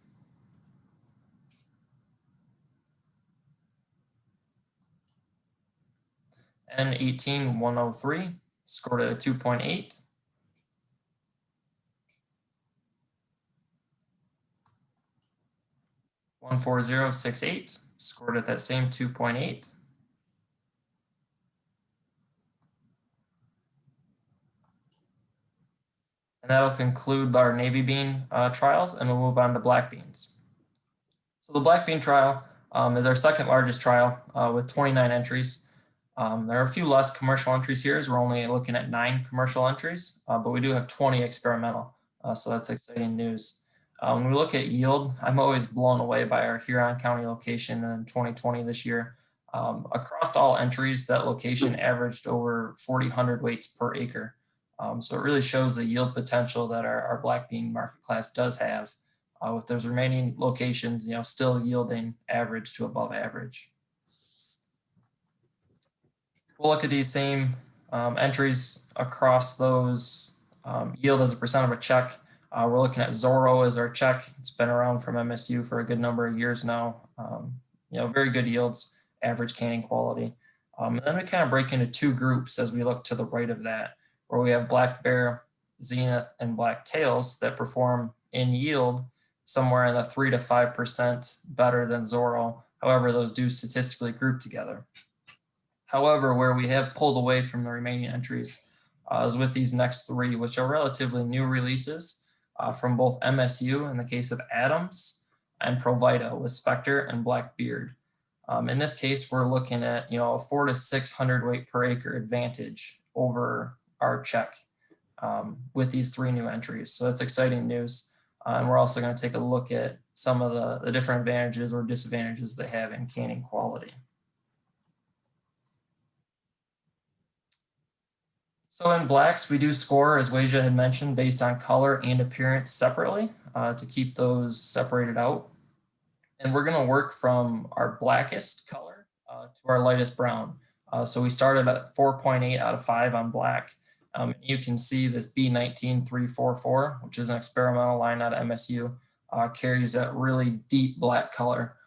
N18103 scored at a 2.8. N14068 scored at that same 2.8. And that'll conclude our navy bean trials, and we'll move on to black beans. So the black bean trial is our second largest trial with 29 entries. There are a few less commercial entries here, as we're only looking at 9 commercial entries, but we do have 20 experimental. So that's exciting news. When we look at yield, I'm always blown away by our Huron County location in 2020 this year. Across all entries, that location averaged over 40 hundredweights per acre. So it really shows the yield potential that our black bean market class does have, with those remaining locations, still yielding average to above average. We'll look at these same entries across those yield as a percent of a check. We're looking at Zorro as our check. It's been around from MSU for a good number of years now. Very good yields, average canning quality. And then we kind of break into 2 groups as we look to the right of that, where we have Black Bear, Zenith, and Black Tails that perform in yield somewhere in the 3 to 5% better than Zorro. However, those do statistically group together. However, where we have pulled away from the remaining entries is with these next 3, which are relatively new releases from both MSU in the case of Adams and Provida with Spectre and Blackbeard. In this case, we're looking at a 4 to 6 hundredweight per acre advantage over our check with these 3 new entries. So that's exciting news. And we're also going to take a look at some of the different advantages or disadvantages they have in canning quality. So in blacks, we do score, as Weija had mentioned, based on color and appearance separately to keep those separated out. And we're going to work from our blackest color to our lightest brown. So we started at 4.8 out of 5 on black. You can see this B19344, which is an experimental line out of MSU, carries that really deep black color.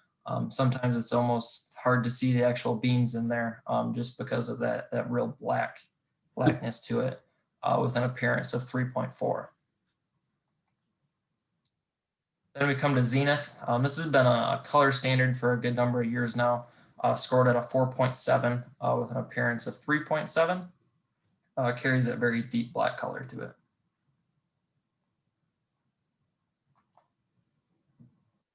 Sometimes it's almost hard to see the actual beans in there just because of that real blackness to it with an appearance of 3.4. Then we come to Zenith. This has been a color standard for a good number of years now, scored at a 4.7 with an appearance of 3.7. Carries that very deep black color to it.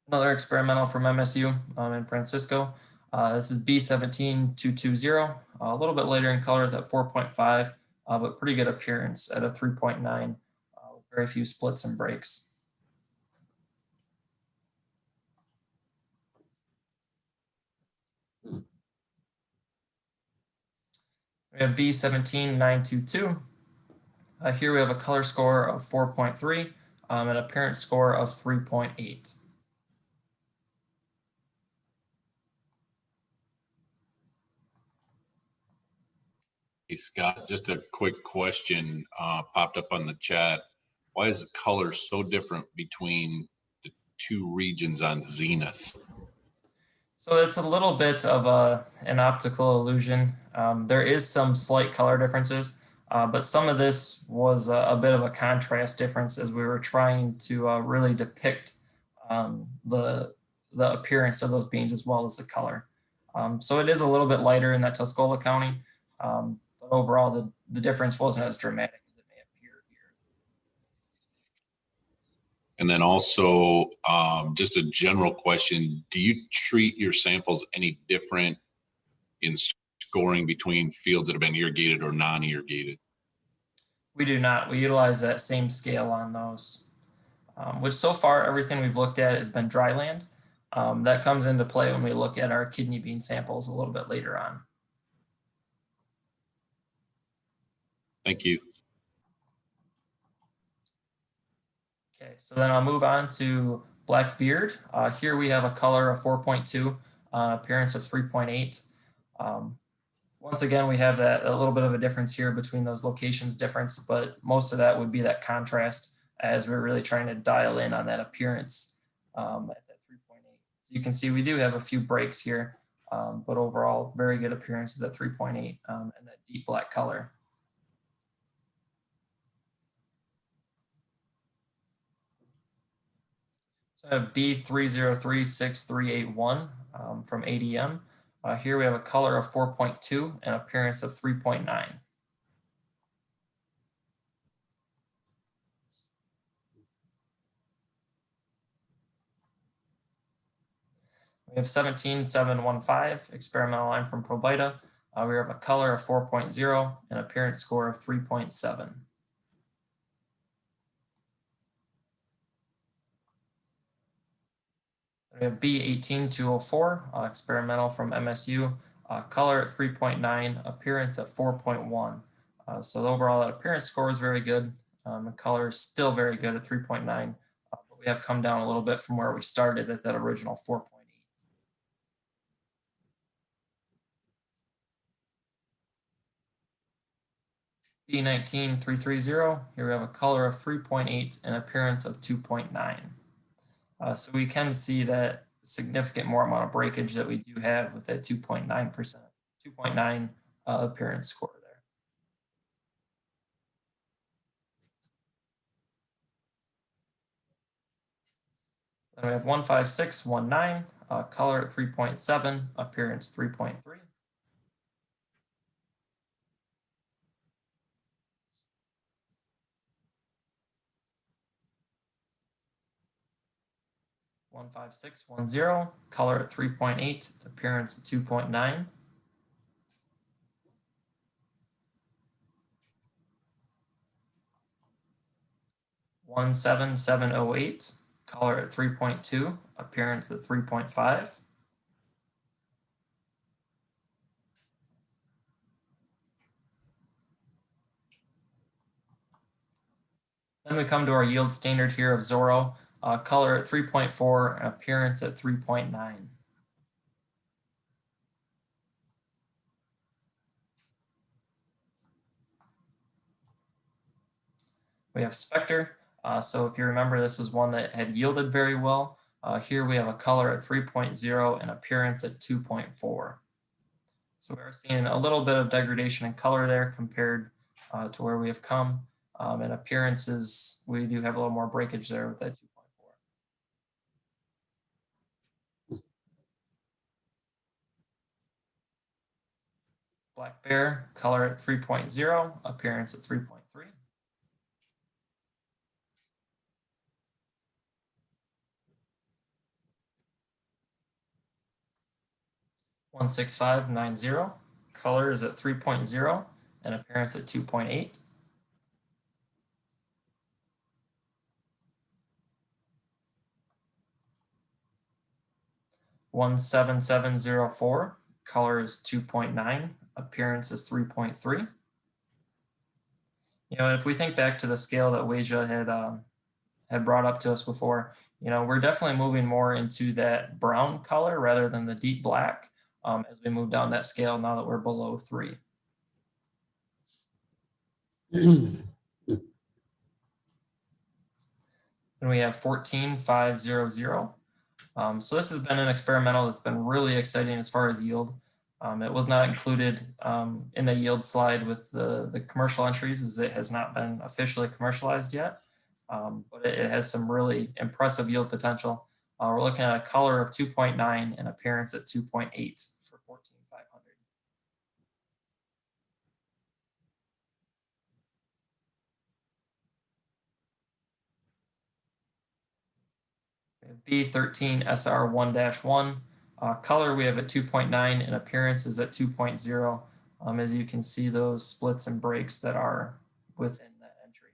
Another experimental from MSU in Francisco. This is B17220, a little bit later in color at 4.5, but pretty good appearance at a 3.9 with very few splits and breaks. We have B17922. Here we have a color score of 4.3, an appearance score of 3.8. Hey, Scott, just a quick question popped up on the chat. Why is the color so different between the 2 regions on Zenith? So it's a little bit of an optical illusion. There is some slight color differences, but some of this was a bit of a contrast difference as we were trying to really depict the appearance of those beans as well as the color. So it is a little bit lighter in that Tuscola County, but overall the difference wasn't as dramatic as it may appear here. And then also just a general question, do you treat your samples any different in scoring between fields that have been irrigated or non-irrigated? We do not. We utilize that same scale on those, which so far everything we've looked at has been dry land. That comes into play when we look at our kidney bean samples a little bit later on. Thank you. Okay, so then I'll move on to Blackbeard. Here we have a color of 4.2, appearance of 3.8. Once again, we have a little bit of a difference here between those locations difference, but most of that would be that contrast as we're really trying to dial in on that appearance at that 3.8. So you can see we do have a few breaks here but overall very good appearances at 3.8 and that deep black color. So I have B3036381 from ADM. Here we have a color of 4.2 and appearance of 3.9. We have 17715, experimental line from Probita. We have a color of 4.0 and appearance score of 3.7. We have B18204, experimental from MSU, color at 3.9, appearance at 4.1. So the overall that appearance score is very good. The color is still very good at 3.9, but we have come down a little bit from where we started at that original 4.8. B19330, here we have a color of 3.8 and appearance of 2.9. So we can see that significant more amount of breakage that we do have with that 2.9%, 2.9 appearance score there. Then we have 15619, color at 3.7, appearance 3.3. One 15610, color at 3.8, appearance at 2.9. One 17708, color at 3.2, appearance at 3.5. Then we come to our yield standard here of Zorro, color at 3.4, and appearance at 3.9. We have Spectre. So if you remember, this is one that had yielded very well. Here we have a color at 3.0 and appearance at 2.4. So we're seeing a little bit of degradation in color there compared to where we have come. And appearances, we do have a little more breakage there with that 2.4. Black Bear, color at 3.0, appearance at 3.3. One 16590, color is at 3.0 and appearance at 2.8. One 17704, color is 2.9, appearance is 3.3. You know, if we think back to the scale that Weija had brought up to us before, you know, we're definitely moving more into that brown color rather than the deep black as we move down that scale now that we're below 3. And we have 14500. So this has been an experimental that's been really exciting as far as yield. It was not included in the yield slide with the commercial entries, as it has not been officially commercialized yet. But it has some really impressive yield potential. We're looking at a color of 2.9 and appearance at 2.8 for 14500. B13SR1-1, color we have at 2.9 and appearance is at 2.0. As you can see, those splits and breaks that are within that entry.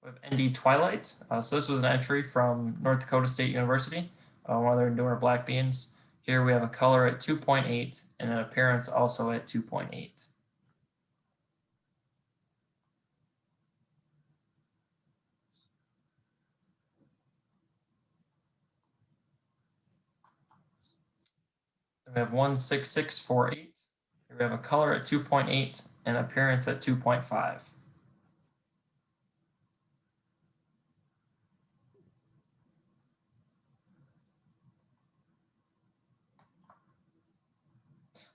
We have ND Twilight. So this was an entry from North Dakota State University, one of their newer black beans. Here we have a color at 2.8 and an appearance also at 2.8. Then we have 16648. Here we have a color at 2.8 and appearance at 2.5.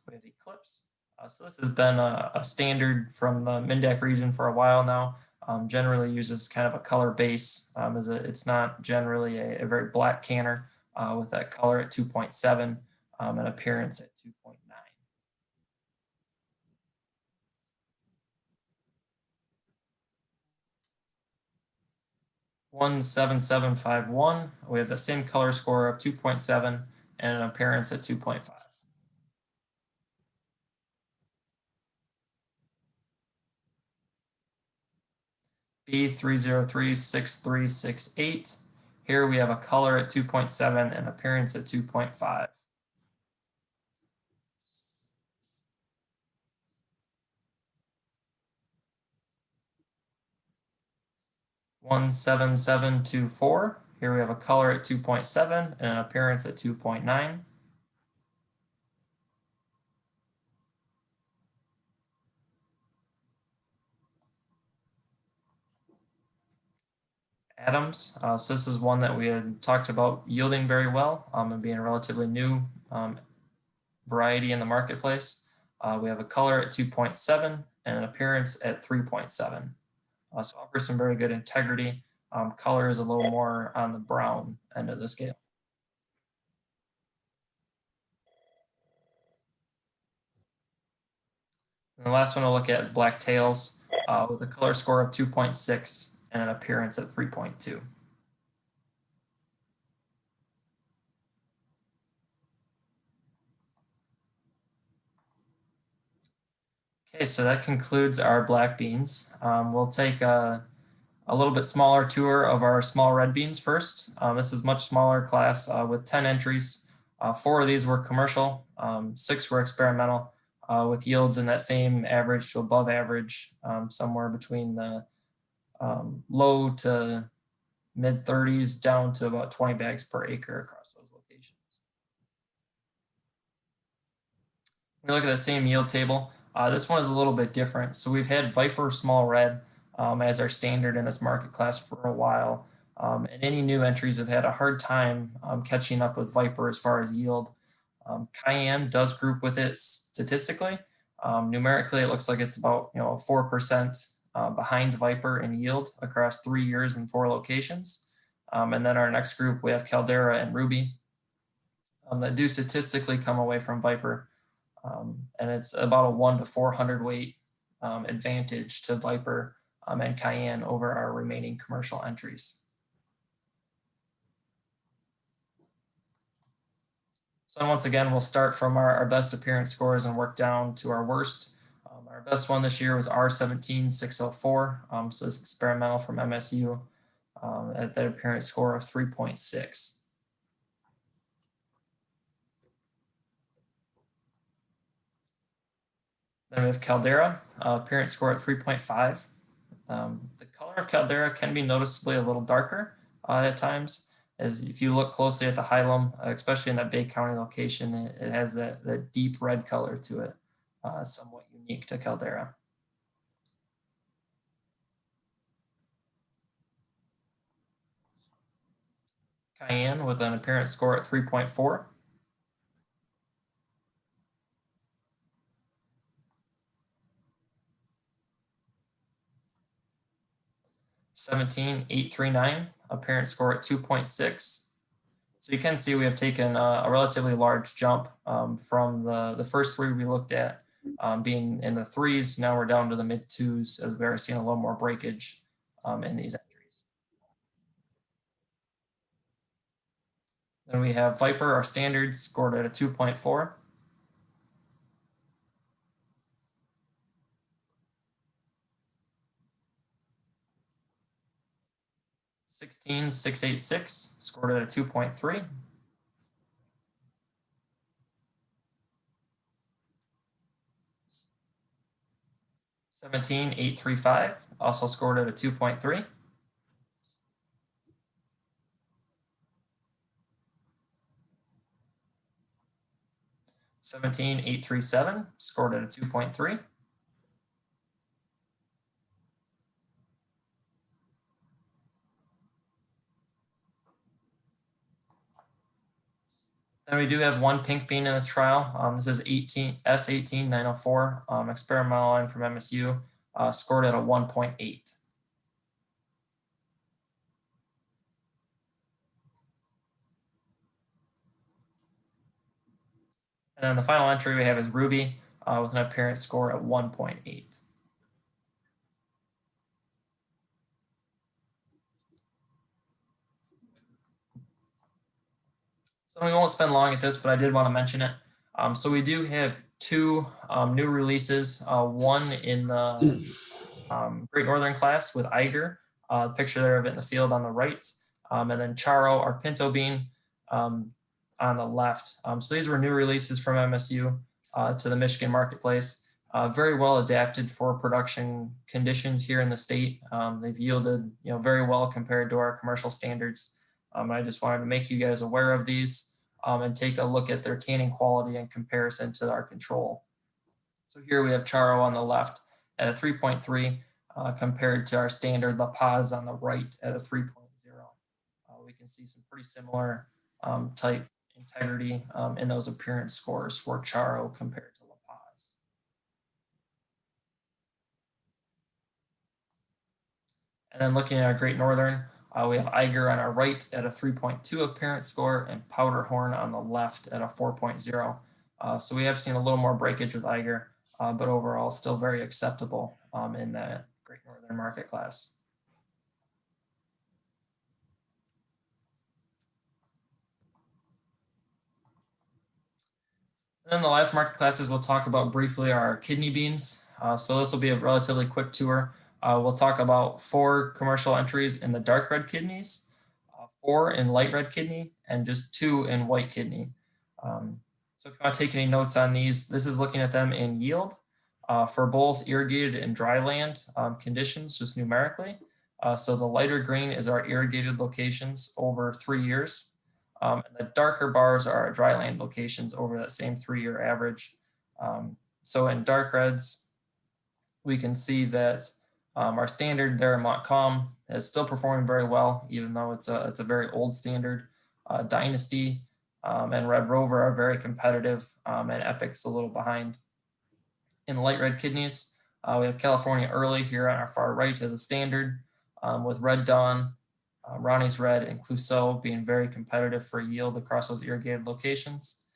we have Eclipse. So this has been a standard from the Mindac region for a while now. Generally uses kind of a color base. It's not generally a very black canner with that color at 2.7 and appearance at 2.9. 17751. We have the same color score of 2.7 and an appearance at 2.5. B3036368. Here we have a color at 2.7 and appearance at 2.5. One 7724. Here we have a color at 2.7 and an appearance at 2.9. Adams. So this is one that we had talked about yielding very well and being a relatively new variety in the marketplace. We have a color at 2.7 and an appearance at 3.7. So offers some very good integrity. Color is a little more on the brown end of the scale. And the last one to look at is Black Tails with a color score of 2.6 and an appearance at 3.2. Okay, so that concludes our black beans. We'll take a little bit smaller tour of our small red beans first. This is much smaller class with 10 entries. 4 of these were commercial, 6 were experimental, with yields in that same average to above average, somewhere between the low to mid 30s down to about 20 bags per acre across those locations. When we look at the same yield table, this one is a little bit different. So we've had Viper Small Red as our standard in this market class for a while. And any new entries have had a hard time catching up with Viper as far as yield. Cayenne does group with it statistically. Numerically, it looks like it's about 4% behind Viper in yield across 3 years and 4 locations. And then our next group, we have Caldera and Ruby that do statistically come away from Viper. And it's about a 1 to 400 weight advantage to Viper and Cayenne over our remaining commercial entries. So once again, we'll start from our best appearance scores and work down to our worst. Our best one this year was R17604. So it's experimental from MSU at that appearance score of 3.6. Then we have Caldera, appearance score at 3.5. The color of Caldera can be noticeably a little darker at times, as if you look closely at the hilum, especially in that Bay County location, it has that deep red color to it, somewhat unique to Caldera. Cayenne with an appearance score at 3.4. $17,839, appearance score at 2.6. So you can see we have taken a relatively large jump from the first 3 we looked at being in the 3s. Now we're down to the mid 2s as we are seeing a little more breakage in these entries. Then we have Viper, our standards, scored at a 2.4. $16,686, scored at a 2.3. $17,835, also scored at a 2.3. $17,837, scored at a 2.3. Then we do have one pink bean in this trial. This is S18904, experimental line from MSU, scored at a 1.8. And then the final entry we have is Ruby with an appearance score at 1.8. So we won't spend long at this, but I did want to mention it. So we do have two new releases, one in the Great Northern class with Eiger, picture there of it in the field on the right, and then Charo, our Pinto bean, on the left. So these were new releases from MSU to the Michigan marketplace. Very well adapted for production conditions here in the state. They've yielded, very well compared to our commercial standards. I just wanted to make you guys aware of these and take a look at their canning quality in comparison to our control. So here we have Charo on the left at a 3.3 compared to our standard La Paz on the right at a 3.0. We can see some pretty similar type integrity in those appearance scores for Charo compared to La Paz. And then looking at our Great Northern, we have Eiger on our right at a 3.2 appearance score and Powderhorn on the left at a 4.0. So we have seen a little more breakage with Eiger, but overall still very acceptable in the Great Northern market class. And then the last market classes we'll talk about briefly are kidney beans. So this will be a relatively quick tour. We'll talk about 4 commercial entries in the dark red kidneys, 4 in light red kidney, and just 2 in white kidney. So if you want to take any notes on these, this is looking at them in yield for both irrigated and dry land conditions, just numerically. So the lighter green is our irrigated locations over 3 years. And the darker bars are our dry land locations over that same 3-year average. So in dark reds, we can see that our standard there in Montcalm is still performing very well, even though it's a very old standard. Dynasty and Red Rover are very competitive, and Epic's a little behind. In light red kidneys, we have California Early here on our far right as a standard, with Red Dawn, Ronnie's Red, and Clouseau being very competitive for yield across those irrigated locations.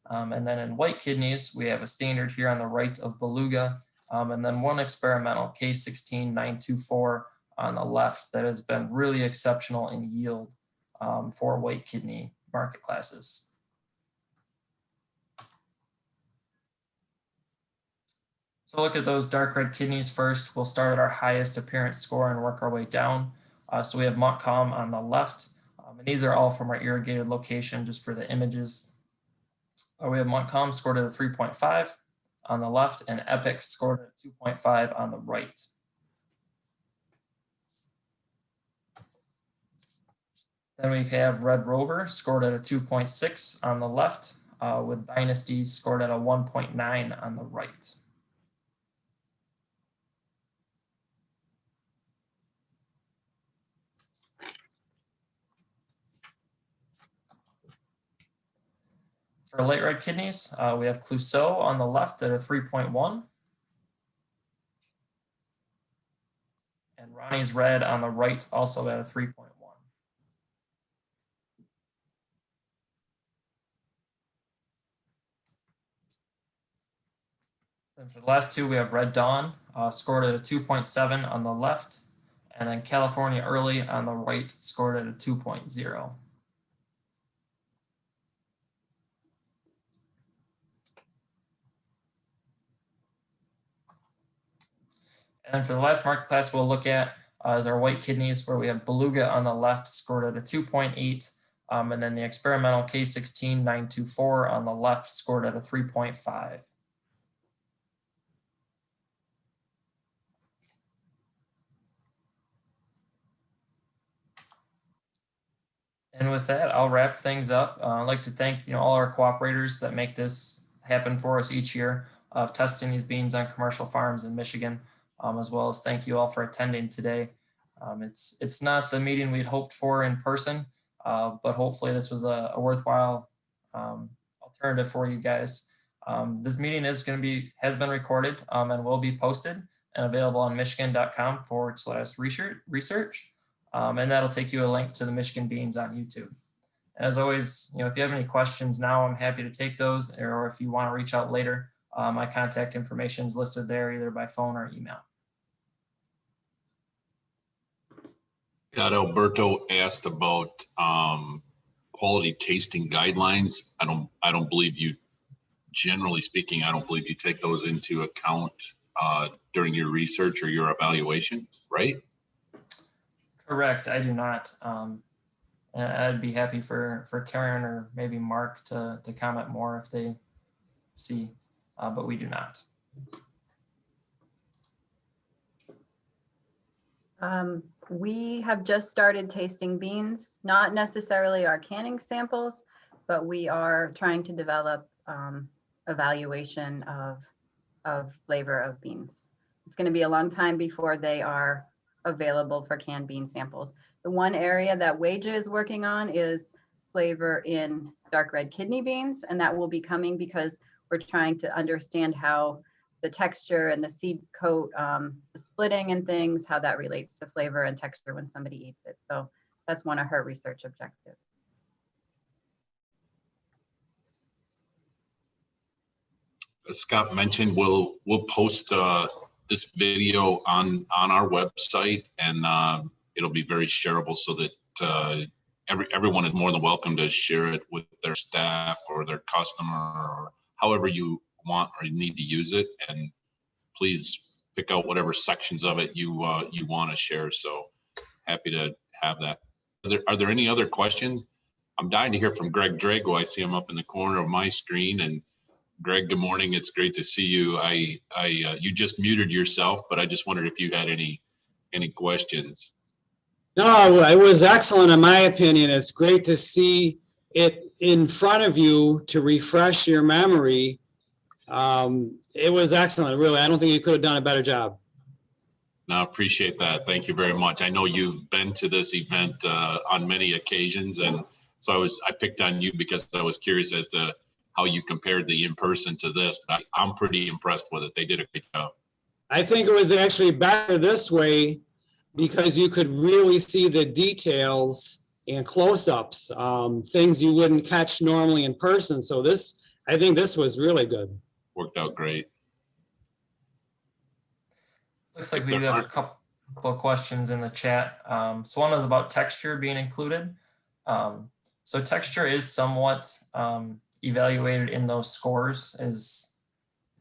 And then in white kidneys, we have a standard here on the right of Beluga, and then one experimental K16924 on the left that has been really exceptional in yield for white kidney market classes. So look at those dark red kidneys first. We'll start at our highest appearance score and work our way down. So we have Montcalm on the left, and these are all from our irrigated location just for the images. We have Montcalm scored at a 3.5 on the left and Epic scored at 2.5 on the right. Then we have Red Rover scored at a 2.6 on the left with Dynasty scored at a 1.9 on the right. For light red kidneys, we have Clouseau on the left at a 3.1. And Ronnie's Red on the right also at a 3.1. Then for the last two, we have Red Dawn scored at a 2.7 on the left. And then California Early on the right scored at a 2.0. And for the last market class we'll look at is our white kidneys, where we have Beluga on the left scored at a 2.8, and then the experimental K16924 on the left scored at a 3.5. And with that, I'll wrap things up. I'd like to thank all our cooperators that make this happen for us each year of testing these beans on commercial farms in Michigan. As well as thank you all for attending today. It's not the meeting we'd hoped for in person, but hopefully this was a worthwhile alternative for you guys. This meeting has been recorded and will be posted and available on michigan.com/research. And that'll take you a link to the Michigan Beans on YouTube. And as always, if you have any questions now, I'm happy to take those, or if you want to reach out later, my contact information is listed there either by phone or email. Got Alberto asked about quality tasting guidelines. I don't believe you, generally speaking, I don't believe you take those into account during your research or your evaluation, right? Correct, I do not. And I'd be happy for Karen or maybe Mark to comment more if they see, but we do not. We have just started tasting beans, not necessarily our canning samples, but we are trying to develop evaluation of flavor of beans. It's going to be a long time before they are available for canned bean samples. The one area that Waja is working on is flavor in dark red kidney beans, and that will be coming because we're trying to understand how the texture and the seed coat, the splitting and things, how that relates to flavor and texture when somebody eats it. So that's one of her research objectives. As Scott mentioned, we'll post this video on our website, and it'll be very shareable so that everyone is more than welcome to share it with their staff or their customer or however you want or you need to use it. And please pick out whatever sections of it you want to share. So happy to have that. Are there any other questions? I'm dying to hear from Greg Drago. I see him up in the corner of my screen. And Greg, good morning. It's great to see you. You just muted yourself, but I just wondered if you had any questions. No, it was excellent in my opinion. It's great to see it in front of you to refresh your memory. It was excellent, really. I don't think you could have done a better job. No, I appreciate that. Thank you very much. I know you've been to this event on many occasions, and so I picked on you because I was curious as to how you compared the in-person to this. But I'm pretty impressed with it. They did a great job. I think it was actually better this way because you could really see the details and close-ups, things you wouldn't catch normally in person. So I think this was really good. Worked out great. Looks like we do have a couple of questions in the chat. So one was about texture being included. So texture is somewhat evaluated in those scores, as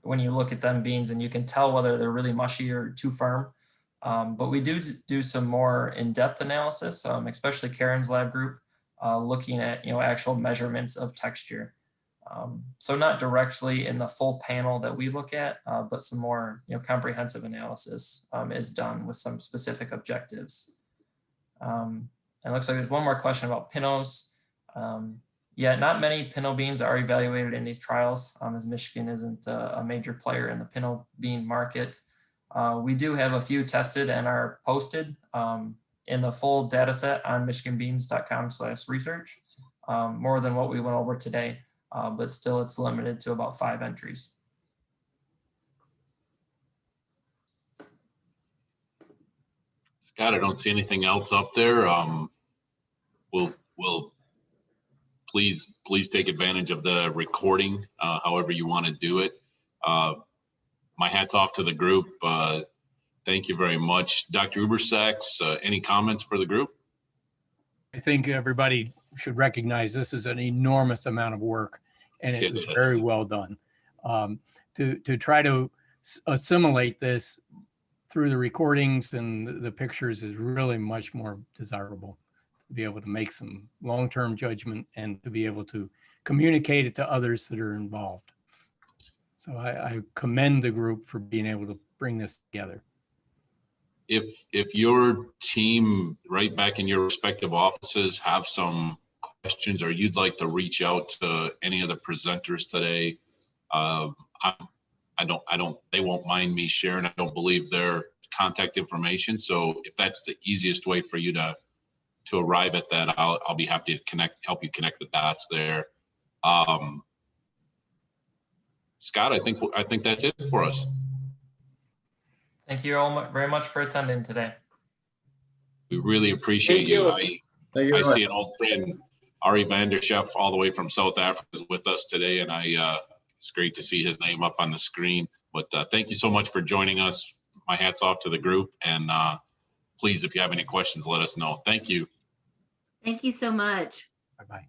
when you look at them beans and you can tell whether they're really mushy or too firm. But we do some more in-depth analysis, especially Karen's lab group, looking at actual measurements of texture. So not directly in the full panel that we look at, but some more comprehensive analysis is done with some specific objectives. And it looks like there's one more question about Pinos. Yeah, not many Pinto beans are evaluated in these trials, as Michigan isn't a major player in the Pinto bean market. We do have a few tested and are posted in the full data set on michiganbeans.com/research, more than what we went over today, but still it's limited to about 5 entries. Scott, I don't see anything else up there. We'll please take advantage of the recording, however you want to do it. My hat's off to the group. Thank you very much. Dr. Ubersachs, any comments for the group? I think everybody should recognize this is an enormous amount of work, and it was very well done. To try to assimilate this through the recordings and the pictures is really much more desirable. To be able to make some long-term judgment and to be able to communicate it to others that are involved. So I commend the group for being able to bring this together. If your team right back in your respective offices have some questions or you'd like to reach out to any of the presenters today, they won't mind me sharing. I don't believe their contact information. So if that's the easiest way for you to arrive at that, I'll be happy to help you connect the dots there. Scott, I think that's it for us. Thank you all very much for attending today. We really appreciate Thank you. you. I Thank you very see much. an old friend, Ari Vanderchef, all the way from South Africa, is with us today, and it's great to see his name up on the screen. But thank you so much for joining us. My hat's off to the group, and please, if you have any questions, let us know. Thank you. Thank you so much. Bye-bye.